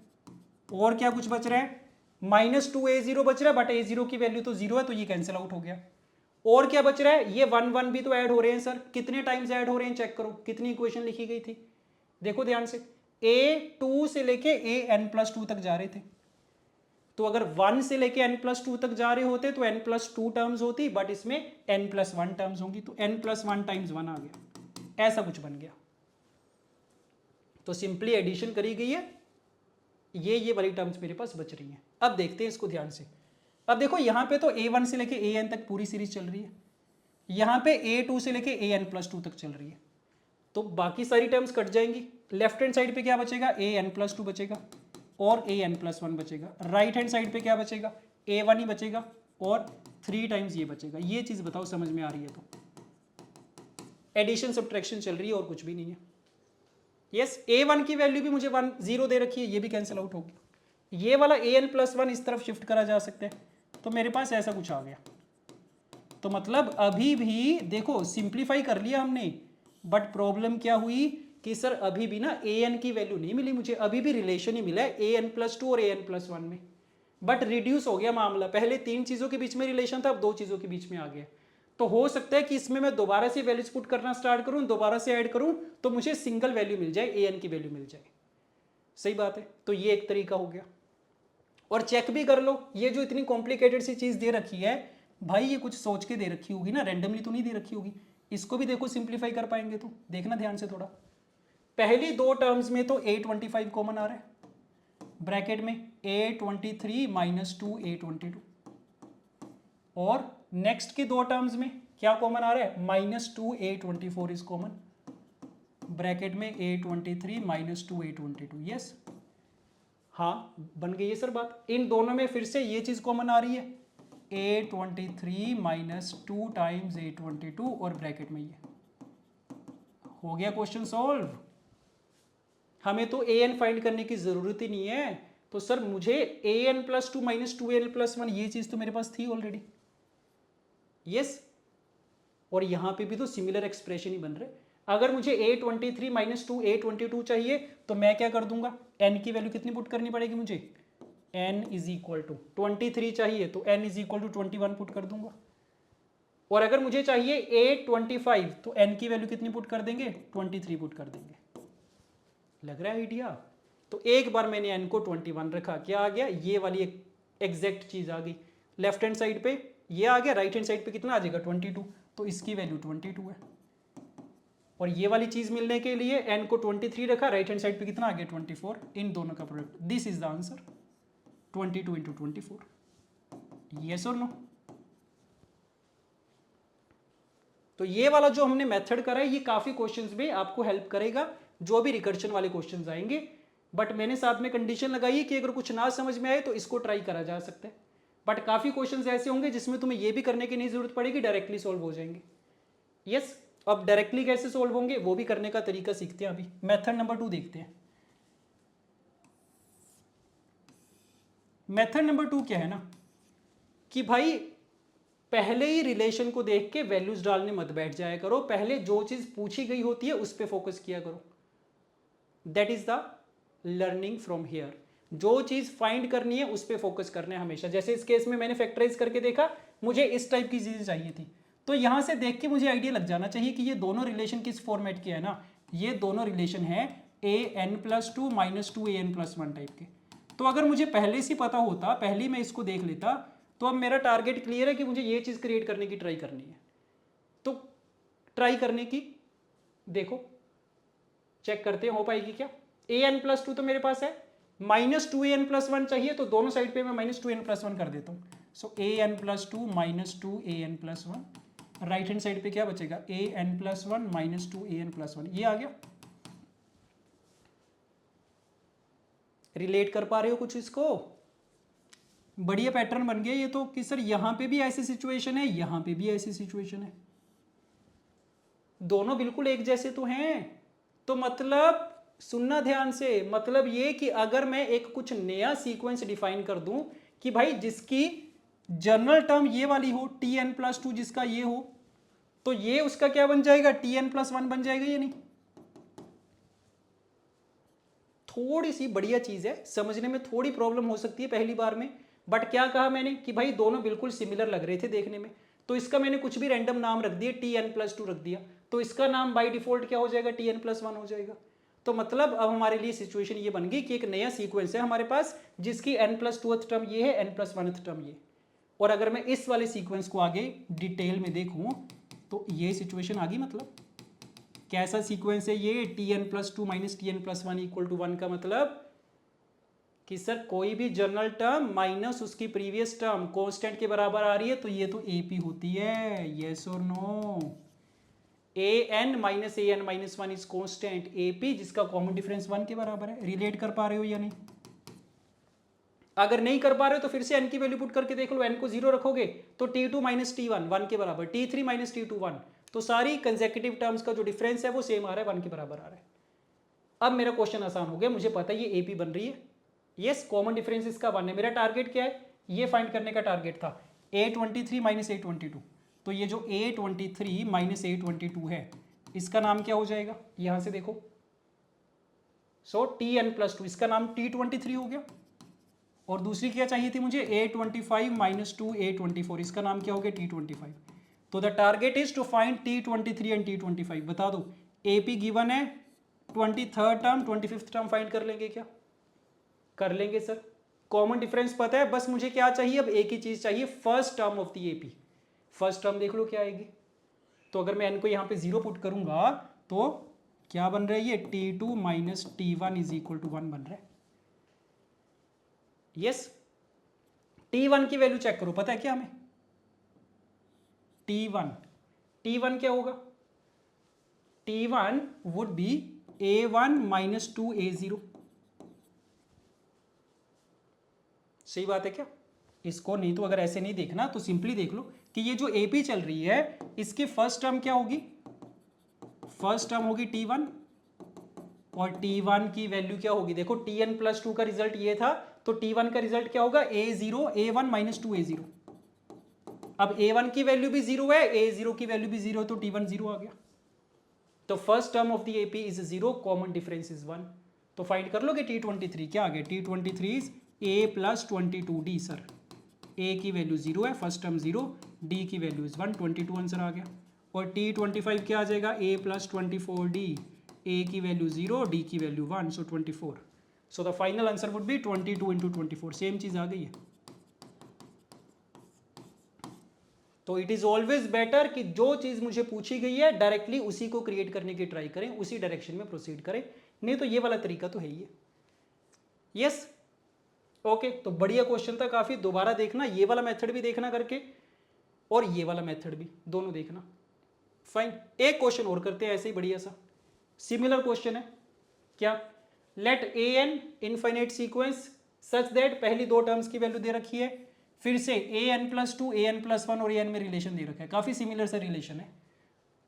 और क्या कुछ बच रहा है, माइनस 2a0 बच रहा है, बट a0 की वैल्यू तो 0 है तो ये कैंसिल आउट हो गया। और क्या बच रहा है, ये 1 1 भी तो ऐड हो रहे हैं सर, कितने टाइम्स ऐड हो रहे हैं चेक करो, कितनी इक्वेशन लिखी गई थी, देखो ध्यान से, a2 से लेके an+2 तक जा रहे थे। तो अगर 1 से लेके n+2 तक जा रहे होते तो n+2 टर्म्स होती, बट इसमें n+1 टर्म्स होंगी, तो n+1 टाइम्स 1 आ गया, ऐसा कुछ बन गया। तो सिंपली एडिशन करी गई है, ये वाली टर्म्स मेरे पास बच रही हैं। अब देखते हैं इसको ध्यान से। अब देखो यहाँ पे तो a1 से लेके an तक पूरी सीरीज चल रही है, यहाँ पे a2 से लेके an+2 तक चल रही है, तो बाकी सारी टर्म्स कट जाएंगी। लेफ्ट हैंड साइड पे क्या बचेगा, an+2 बचेगा और an+1 बचेगा। राइट हैंड साइड पे क्या बचेगा, a1 ही बचेगा और 3 टाइम्स ये बचेगा। ये चीज बताओ समझ में आ रही है तो, एडिशन सब्ट्रैक्शन चल रही है और कुछ भी नहीं है। यस a1 की वैल्यू भी मुझे 1 0 दे रखी है, ये भी कैंसिल आउट होगी, ये वाला an+1 इस तरफ शिफ्ट करा जा सकता है, तो मेरे पास ऐसा कुछ आ गया। तो मतलब अभी भी देखो सिंप्लीफाई कर लिया हमने, बट प्रॉब्लम क्या हुई कि सर अभी भी ना an की वैल्यू नहीं मिली मुझे, अभी भी रिलेशन ही मिला है an+2 और an+1 में, बट रिड्यूस हो गया मामला। पहले 3 चीज़ों के बीच में रिलेशन था, अब 2 चीज़ों के बीच में आ गया। तो हो सकता है कि इसमें मैं दोबारा से वैल्यूज पुट करना स्टार्ट करूं, दोबारा से ऐड करूं, तो मुझे सिंगल वैल्यू मिल जाए, an की वैल्यू मिल जाए। सही बात है, तो ये एक तरीका हो गया। और चेक भी कर लो, ये जो इतनी कॉम्प्लिकेटेड सी चीज़ दे रखी है भाई, ये कुछ सोच के दे रखी होगी ना, रैंडमली तो नहीं दे रखी होगी। इसको भी देखो सिंप्लीफाई कर पाएंगे तो देखना ध्यान से थोड़ा। पहली 2 टर्म्स में तो a25 कॉमन आ रहा है, ब्रैकेट में a23 - 2 a22, और नेक्स्ट की 2 टर्म्स में क्या कॉमन आ रहा है, -2 a24 इज कॉमन, ब्रैकेट में a23 - 2 a22। यस, हाँ बन गई है सर बात। इन दोनों में फिर से ये चीज कॉमन आ रही है, a23 - 2 टाइम्स a22 और ब्रैकेट में ये। हो गया क्वेश्चन सॉल्व। हमें तो an फाइंड करने की जरूरत ही नहीं है। तो सर मुझे an+2 - 2an+1 ये चीज तो मेरे पास थी ऑलरेडी। यस, और यहां पे भी तो सिमिलर एक्सप्रेशन ही बन रहे। अगर मुझे a23 - 2 a22 चाहिए तो मैं क्या कर दूंगा, n की वैल्यू कितनी पुट करनी पड़ेगी मुझे, n = 23 चाहिए तो n = 21 पुट कर दूंगा। और अगर मुझे चाहिए a25 तो n की वैल्यू कितनी पुट कर देंगे, 23 पुट कर देंगे। लग रहा है आइडिया। तो एक बार मैंने n को 21 रखा, क्या आ गया, ये वाली एग्जैक्ट चीज आ गई। लेफ्ट हैंड साइड पे ये आ गया, राइट हैंड साइड पे कितना आ जाएगा, 22, तो इसकी वैल्यू 22 है। और ये वाली चीज मिलने के लिए n को 23 रखा, राइट हैंड साइड पे कितना आ गया, 24, इन दोनों का product. This is the answer, 22 × 24। Yes और नो। तो ये वाला जो हमने मेथड करा है, ये काफी क्वेश्चंस में आपको हेल्प करेगा, जो भी रिकर्शन वाले क्वेश्चंस आएंगे। बट मैंने साथ में कंडीशन लगाई है कि अगर कुछ ना समझ में आए तो इसको ट्राई करा जा सकता है। बट काफी क्वेश्चंस ऐसे होंगे जिसमें तुम्हें ये भी करने की नहीं जरूरत पड़ेगी, डायरेक्टली सॉल्व हो जाएंगे। यस, अब डायरेक्टली कैसे सोल्व होंगे वो भी करने का तरीका सीखते हैं। अभी मेथड नंबर 2 देखते हैं। मेथड नंबर 2 क्या है ना, कि भाई पहले ही रिलेशन को देख के वैल्यूज डालने मत बैठ जाया करो, पहले जो चीज पूछी गई होती है उस पर फोकस किया करो। That is the learning from here. जो चीज फाइंड करनी है उस पर फोकस करना है हमेशा। जैसे इस केस में मैंने फैक्टराइज करके देखा, मुझे इस टाइप की चीज चाहिए थी, तो यहां से देख के मुझे आइडिया लग जाना चाहिए कि ये दोनों रिलेशन किस फॉर्मेट के है ना, ये दोनों रिलेशन है an+2 - 2 an+1 टाइप के। तो अगर मुझे पहले से पता होता, पहले मैं इसको देख लेता, तो अब मेरा टारगेट क्लियर है कि मुझे ये चीज क्रिएट करने की ट्राई करनी है। तो ट्राई करने की देखो, चेक करते हैं हो पाएगी क्या। an+2 तो मेरे पास है, -2 an+1 चाहिए, तो दोनों साइड पे मैं -2 an+1 कर देता हूँ। सो an+2 - 2 an+1, right hand side पे क्या बचेगा, an+1 - 2 an+1, ये आ गया। रिलेट कर पा रहे हो कुछ इसको, बढ़िया पैटर्न बन गया ये तो, कि सर यहां पे भी ऐसी सिचुएशन है, यहां पे भी ऐसी सिचुएशन है, दोनों बिल्कुल एक जैसे तो हैं। तो मतलब सुनना ध्यान से, मतलब ये कि अगर मैं एक कुछ नया सीक्वेंस डिफाइन कर दूं कि भाई जिसकी जनरल टर्म ये वाली हो tn+2, जिसका ये हो, तो ये उसका क्या बन जाएगा, tn+1 बन जाएगा या नहीं। थोड़ी सी बढ़िया चीज है, समझने में थोड़ी प्रॉब्लम हो सकती है पहली बार में, बट क्या कहा मैंने कि भाई दोनों बिल्कुल सिमिलर लग रहे थे देखने में, तो इसका मैंने कुछ भी रैंडम नाम रख दिया, tn+2 रख दिया, तो इसका नाम बाय डिफॉल्ट क्या हो जाएगा, tn+1 हो जाएगा। तो मतलब अब हमारे लिए सिचुएशन ये बन गई कि एक नया सीक्वेंस है हमारे पास, जिसकी n+2th टर्म ये है, n+1th टर्म ये। और अगर मैं इस वाले सीक्वेंस को आगे डिटेल में देखूं तो ये सिचुएशन आ गई। मतलब कैसा सीक्वेंस है ये, tn+2 - tn+1 = 1 का मतलब कि सर कोई भी जनरल टर्म माइनस उसकी प्रीवियस टर्म कांस्टेंट के बराबर आ रही है, तो ये तो AP होती है। यस और no, an - an - 1 is constant, AP जिसका कॉमन डिफरेंस 1 के बराबर है। रिलेट कर पा रहे हो या नहीं। अगर नहीं कर पा रहे हो तो फिर से n की वैल्यू पुट करके देख लो, n को 0 रखोगे तो t2 - t1 1 के बराबर, t3 - t2 1, तो सारी कंसेक्यूटिव टर्म्स का जो डिफरेंस है वो सेम आ रहा है, 1 के बराबर आ रहा है। अब मेरा क्वेश्चन आसान हो गया, मुझे पता है ये AP बन रही है, यस, कॉमन डिफरेंस इसका 1 है। मेरा टारगेट क्या है, ये फाइंड करने का टारगेट था A23 माइनस A22। तो ये जो A23 माइनस A22 है इसका नाम क्या हो जाएगा, यहां से देखो, सो Tn+2, इसका नाम T23 हो गया। और दूसरी क्या चाहिए थी मुझे, A25 माइनस 2 A24, इसका नाम क्या हो गया, T25। तो the target is to find T23 and T25। बता दो, AP गिवन है, 23rd term 25th term find कर लेंगे क्या, कर लेंगे सर। कॉमन डिफरेंस पता है, बस मुझे क्या चाहिए, अब एक ही चीज चाहिए, first term of the AP। First term देख लो क्या आएगी। तो अगर मैं n को यहाँ पे 0 पुट करूंगा तो क्या बन रहा है, ये T2 minus T1 is equal to 1 बन रहा है। यस, T1 की वैल्यू चेक करो, पता है क्या हमें, T1 क्या होगा, T1 would be A1 minus 2 A0। सही बात है क्या, इसको नहीं तो अगर ऐसे नहीं देखना तो सिंपली देख लो कि ये जो AP चल रही है इसकी फर्स्ट टर्म क्या होगी, फर्स्ट टर्म होगी T1 और T1 की वैल्यू क्या होगी, देखो Tn+2 का रिजल्ट ये था, तो T1 का रिजल्ट क्या होगा, A1 माइनस 2 A0। अब A1 की वैल्यू भी 0 है, A0 की वैल्यू भी 0 है, तो T1 0 आ गया। तो first term of the AP is 0, common difference is 1। तो फाइंड कर लोगे T23 क्या आ गया, T23 is A+22D sir. A की वैल्यू 0 है, फर्स्ट टर्म 0, D की वैल्यू इज 1, 22 आंसर आ गया। और T25 क्या आ जाएगा, A+24D, A की वैल्यू 0, D की value 1, so 24। So the final answer would be 22 into 24, same चीज आ गई है। तो इट इज ऑलवेज बेटर कि जो चीज मुझे पूछी गई है डायरेक्टली उसी को क्रिएट करने की ट्राई करें, उसी डायरेक्शन में प्रोसीड करें, नहीं तो ये वाला तरीका तो है ही है। यस, ओके, तो बढ़िया क्वेश्चन था काफी, दोबारा देखना, ये वाला मेथड भी देखना करके और ये वाला मेथड भी, दोनों देखना। फाइन, एक क्वेश्चन और करते हैं ऐसे ही बढ़िया सा, सिमिलर क्वेश्चन है। क्या, let an infinite sequence such that, पहली दो टर्म्स की वैल्यू दे रखी है, फिर से an+2 an+1 और an में रिलेशन दे रखा है, काफी सिमिलर सा रिलेशन है,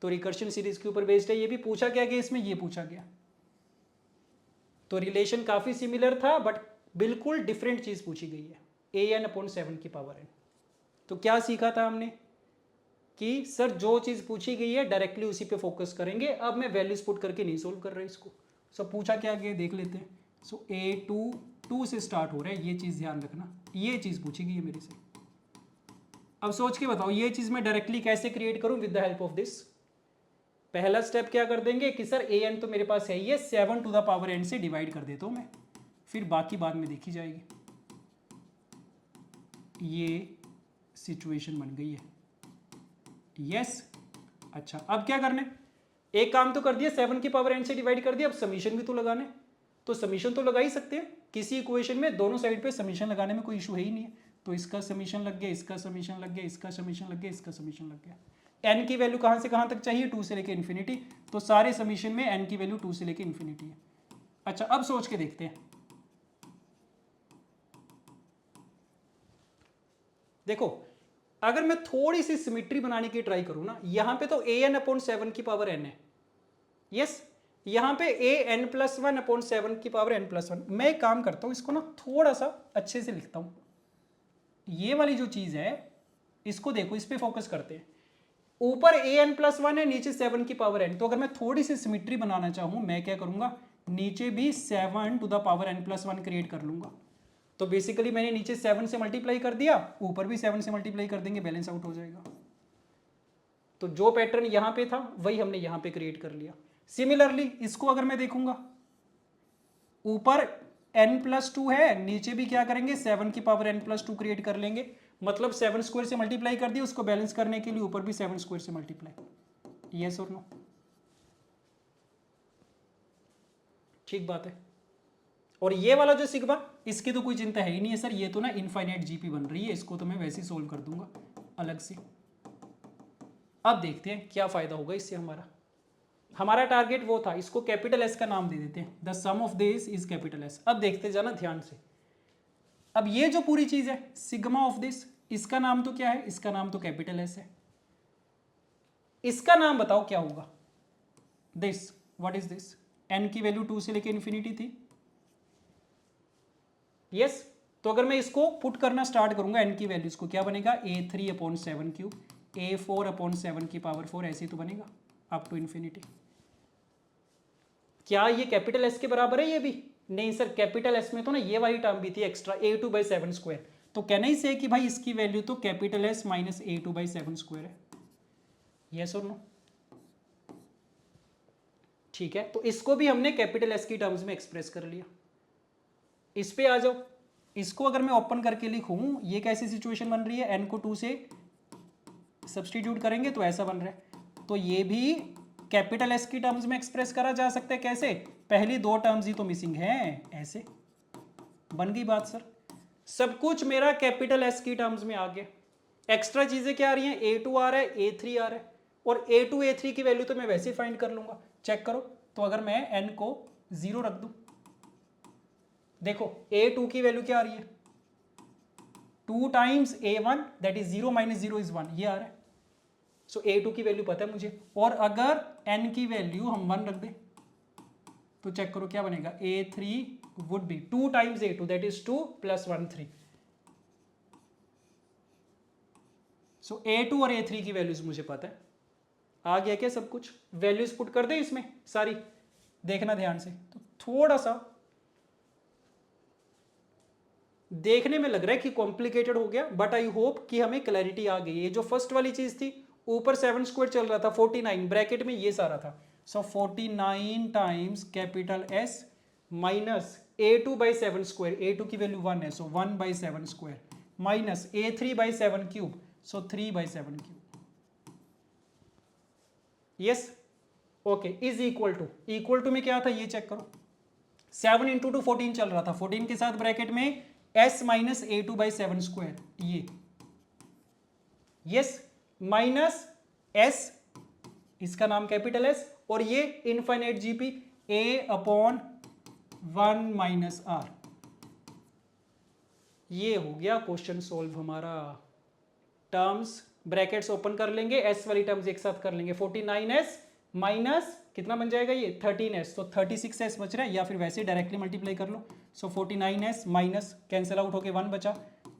तो रिकर्शन सीरीज के ऊपर बेस्ड है। ये भी पूछा क्या गया इसमें, ये पूछा गया, तो रिलेशन काफी सिमिलर था बट बिल्कुल डिफरेंट चीज पूछी गई है, an/7 की पावर n। तो क्या सीखा था हमने कि सर जो चीज पूछी गई है डायरेक्टली उसी पे फोकस करेंगे। अब मैं वैल्यूज पुट करके नहीं सोल्व कर रहा इसको। सो पूछा क्या गया देख लेते हैं। सो A2 से स्टार्ट हो रहा है, ये चीज ध्यान रखना, ये चीज पूछी गई है मेरे से। अब सोच के बताओ ये चीज मैं डायरेक्टली कैसे क्रिएट करूं with the help of this. पहला स्टेप क्या कर देंगे कि सर an तो मेरे पास है, ये 7 टू द पावर n से डिवाइड कर देता हूं मैं, फिर बाकी बाद में देखी जाएगी। ये सिचुएशन बन गई है। यस, अच्छा अब क्या करना है, एक काम तो कर दिया, 7 की पावर n से डिवाइड कर दिया, अब समीशन भी तो लगाना है। तो समीशन तो लगा ही सकते हैं, किसी इक्वेशन में दोनों साइड पे समीशन लगाने में कोई इशू है ही नहीं है। तो इसका समीशन लग गया, इसका समीशन लग गया, इसका समीशन लग गया, इसका समीशन लग गया। n की वैल्यू कहां से कहां तक चाहिए, 2 से लेके इन्फिनिटी, तो सारे समीशन में n की वैल्यू 2 से लेके इन्फिनिटी है। अच्छा अब सोच के देखते हैं, देखो अगर मैं थोड़ी सी सिमिट्री बनाने की ट्राई करूं ना, यहां पे तो an/7 की पावर n है, यस, यहां पे an+1/7 की पावर n+1। मैं एक काम करता हूं, इसको ना थोड़ा सा अच्छे से लिखता हूं। ये वाली जो चीज है इसको देखो, इस पे फोकस करते हैं। ऊपर an+1 है, नीचे 7 की पावर n। तो अगर मैं थोड़ी सी सिमिट्री बनाना चाहूं, मैं क्या करूंगा, नीचे भी 7 to the power n+1 create कर लूंगा। तो बेसिकली मैंने नीचे 7 से मल्टीप्लाई कर दिया, ऊपर भी 7 से मल्टीप्लाई कर देंगे, बैलेंस आउट हो जाएगा। तो जो पैटर्न यहां पे था वही हमने यहां पे क्रिएट कर लिया। सिमिलरली इसको अगर मैं देखूंगा, ऊपर n+2 है, नीचे भी क्या करेंगे, 7 की पावर n+2 क्रिएट कर लेंगे। मतलब 7 स्क्वायर से मल्टीप्लाई कर दिया, उसको बैलेंस करने के लिए ऊपर भी 7 स्क्वायर से मल्टीप्लाई। यस और नो, ठीक बात है। और ये वाला जो सिग्मा, इसकी तो कोई चिंता है ही नहीं है सर, ये तो ना इनफाइनाइट जीपी बन रही है, इसको तो मैं वैसे ही सोल्व कर दूंगा अलग से। अब देखते हैं क्या फायदा होगा इससे हमारा टारगेट वो था, इसको कैपिटल एस का नाम दे देते हैं, the sum of this is capital S. अब देखते जाना ध्यान से। अब ये जो पूरी चीज है सिग्मा ऑफ दिस, इसका नाम तो क्या है, इसका नाम तो कैपिटल एस है। इसका नाम बताओ क्या होगा, this, what is this, n की वैल्यू 2 से लेके इन्फिनिटी थी, यस तो अगर मैं इसको पुट करना स्टार्ट करूंगा n की वैल्यूज को, क्या बनेगा a3/7 क्यूब, a4/7 की पावर 4, ऐसे तो बनेगा अप टू इन्फिनिटी। क्या ये कैपिटल एस के बराबर है? ये भी नहीं सर, कैपिटल एस में तो ना ये वाली टर्म भी थी एक्स्ट्रा, a2/7², तो कहना ही से कि भाई इसकी वैल्यू तो कैपिटल एस माइनस a2/7² है। यस और नो? ठीक है, तो इसको भी हमने कैपिटल एस की टर्म्स में एक्सप्रेस कर लिया। इस पे आ जाओ, इसको अगर मैं ओपन करके लिखूं, ये कैसी सिचुएशन बन रही है, n को 2 से सब्सटीट्यूट करेंगे तो ऐसा बन रहा है, तो ये भी कैपिटल एस की टर्म्स में एक्सप्रेस करा जा सकता है। कैसे? पहली दो टर्म्स ही तो मिसिंग है, ऐसे बन गई बात सर। सब कुछ मेरा कैपिटल एस की टर्म्स में आ गया। एक्स्ट्रा चीजें क्या आ रही हैं? a2 आ रहा है, a3 आ रहा है, और a2 a3 की वैल्यू तो मैं वैसे ही फाइंड कर लूंगा। चेक करो, तो अगर मैं n को 0 रख दूं, देखो a2 की वैल्यू क्या आ रही है, 2 times a1 that is 0 minus 0 is 1, ये आ रहा है। सो a2 की वैल्यू पता है मुझे, और अगर n की वैल्यू हम 1 रख दें तो चेक करो क्या बनेगा, a3 would be 2 times a2 that is 2 plus 1 3। So a2 और a3 की वैल्यूज मुझे पता है। आ गया क्या सब कुछ? वैल्यूज पुट कर दे इसमें सारी, देखना ध्यान से। तो थोड़ा सा देखने में लग रहा है कि कॉम्प्लिकेटेड हो गया, बट आई होप कि हमें क्लैरिटी आ गई। ये जो फर्स्ट वाली चीज थी, ऊपर 7² चल रहा था, 49 ब्रैकेट में ये सारा था। So 49 times capital S minus a2/7², a2 की वैल्यू 1 है, so 1/7² minus a3/7³ so 3/7³। Yes okay, is equal to में क्या था ये चेक करो, 7 इंटू 2 14 चल रहा था, 14 के साथ ब्रैकेट में s माइनस a2/7², ये यस माइनस s, इसका नाम कैपिटल S, और ये infinite GP a/1 minus r। ये हो गया क्वेश्चन सोल्व हमारा। टर्म्स ब्रैकेट्स ओपन कर लेंगे, s वाली टर्म्स एक साथ कर लेंगे, 49s माइनस कितना बन जाएगा ये 13s, तो 36s बच रहा है, या फिर वैसे डायरेक्टली मल्टीप्लाई कर लो। सो 49s माइनस कैंसिल आउट होके 1 बचा,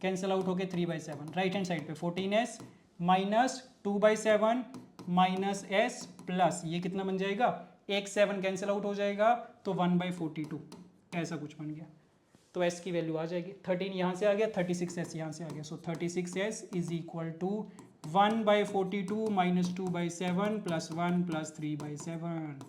कैंसिल आउट होके 3/7, राइट हैंड साइड पे 14s minus 2/7 minus s plus ये कितना बन जाएगा, एक 7 कैंसिल आउट हो जाएगा तो 1/42, ऐसा कुछ बन गया। तो s की वैल्यू आ जाएगी, 13 यहाँ से आ गया, 36s यहाँ से आ गया। So 36s is equal to 1/42 minus 2/7 plus 1 plus 3/7।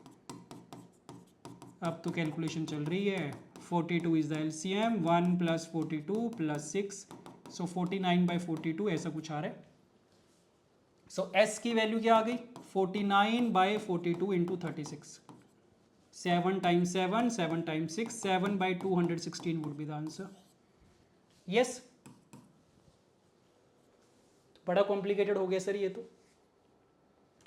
अब तो कैलकुलेशन चल रही है, 42 is the LCM, 1 plus 42 plus 6, so 49/42 ऐसा कुछ आ रहा है। सो s की वैल्यू क्या आ गई, 49/42 into 36, 7 times 7, 7 times 6, 7/216 would be the answer. Yes, बड़ा कॉम्प्लिकेटेड हो गया सर ये तो।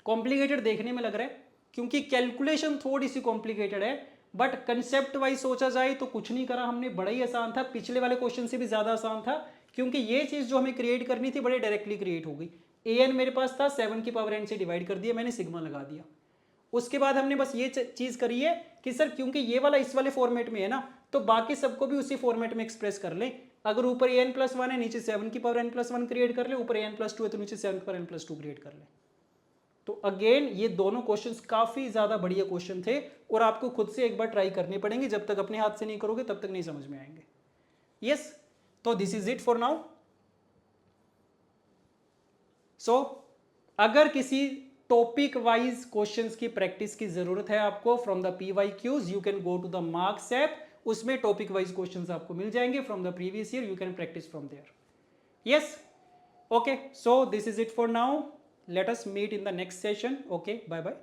कॉम्प्लिकेटेड देखने में लग रहा है क्योंकि कैलकुलेशन थोड़ी सी कॉम्प्लिकेटेड है, बट कंसेप्ट वाइज सोचा जाए तो कुछ नहीं करा हमने, बड़ा ही आसान था, पिछले वाले क्वेश्चन से भी ज्यादा आसान था, क्योंकि ये चीज जो हमें क्रिएट करनी थी बड़े डायरेक्टली क्रिएट हो गई। an मेरे पास था, 7 की पावर n से डिवाइड कर दिया मैंने, सिग्मा लगा दिया। उसके बाद हमने बस ये चीज करी है कि सर क्योंकि ये वाला इस वाले फॉर्मेट में है ना, तो बाकी सबको भी उसी फॉर्मेट में एक्सप्रेस कर ले। अगर ऊपर an+1 है, नीचे 7 की पावर n+1 क्रिएट कर ले, ऊपर an+2 है तो नीचे 7 की पावर n+2 क्रिएट कर ले। तो अगेन ये दोनों क्वेश्चंस काफी ज्यादा बढ़िया क्वेश्चन थे, और आपको खुद से एक बार ट्राई करने पड़ेंगे, जब तक अपने हाथ से नहीं करोगे तब तक नहीं समझ में आएंगे। यस, तो this is it for now. So अगर किसी टॉपिक वाइज क्वेश्चंस की प्रैक्टिस की जरूरत है आपको from the PYQs, you can go to the marks app, उसमें टॉपिक वाइज क्वेश्चंस आपको मिल जाएंगे from the previous year, you can practice from there. Yes, okay, so this is it for now, let us meet in the next session. Okay, bye bye.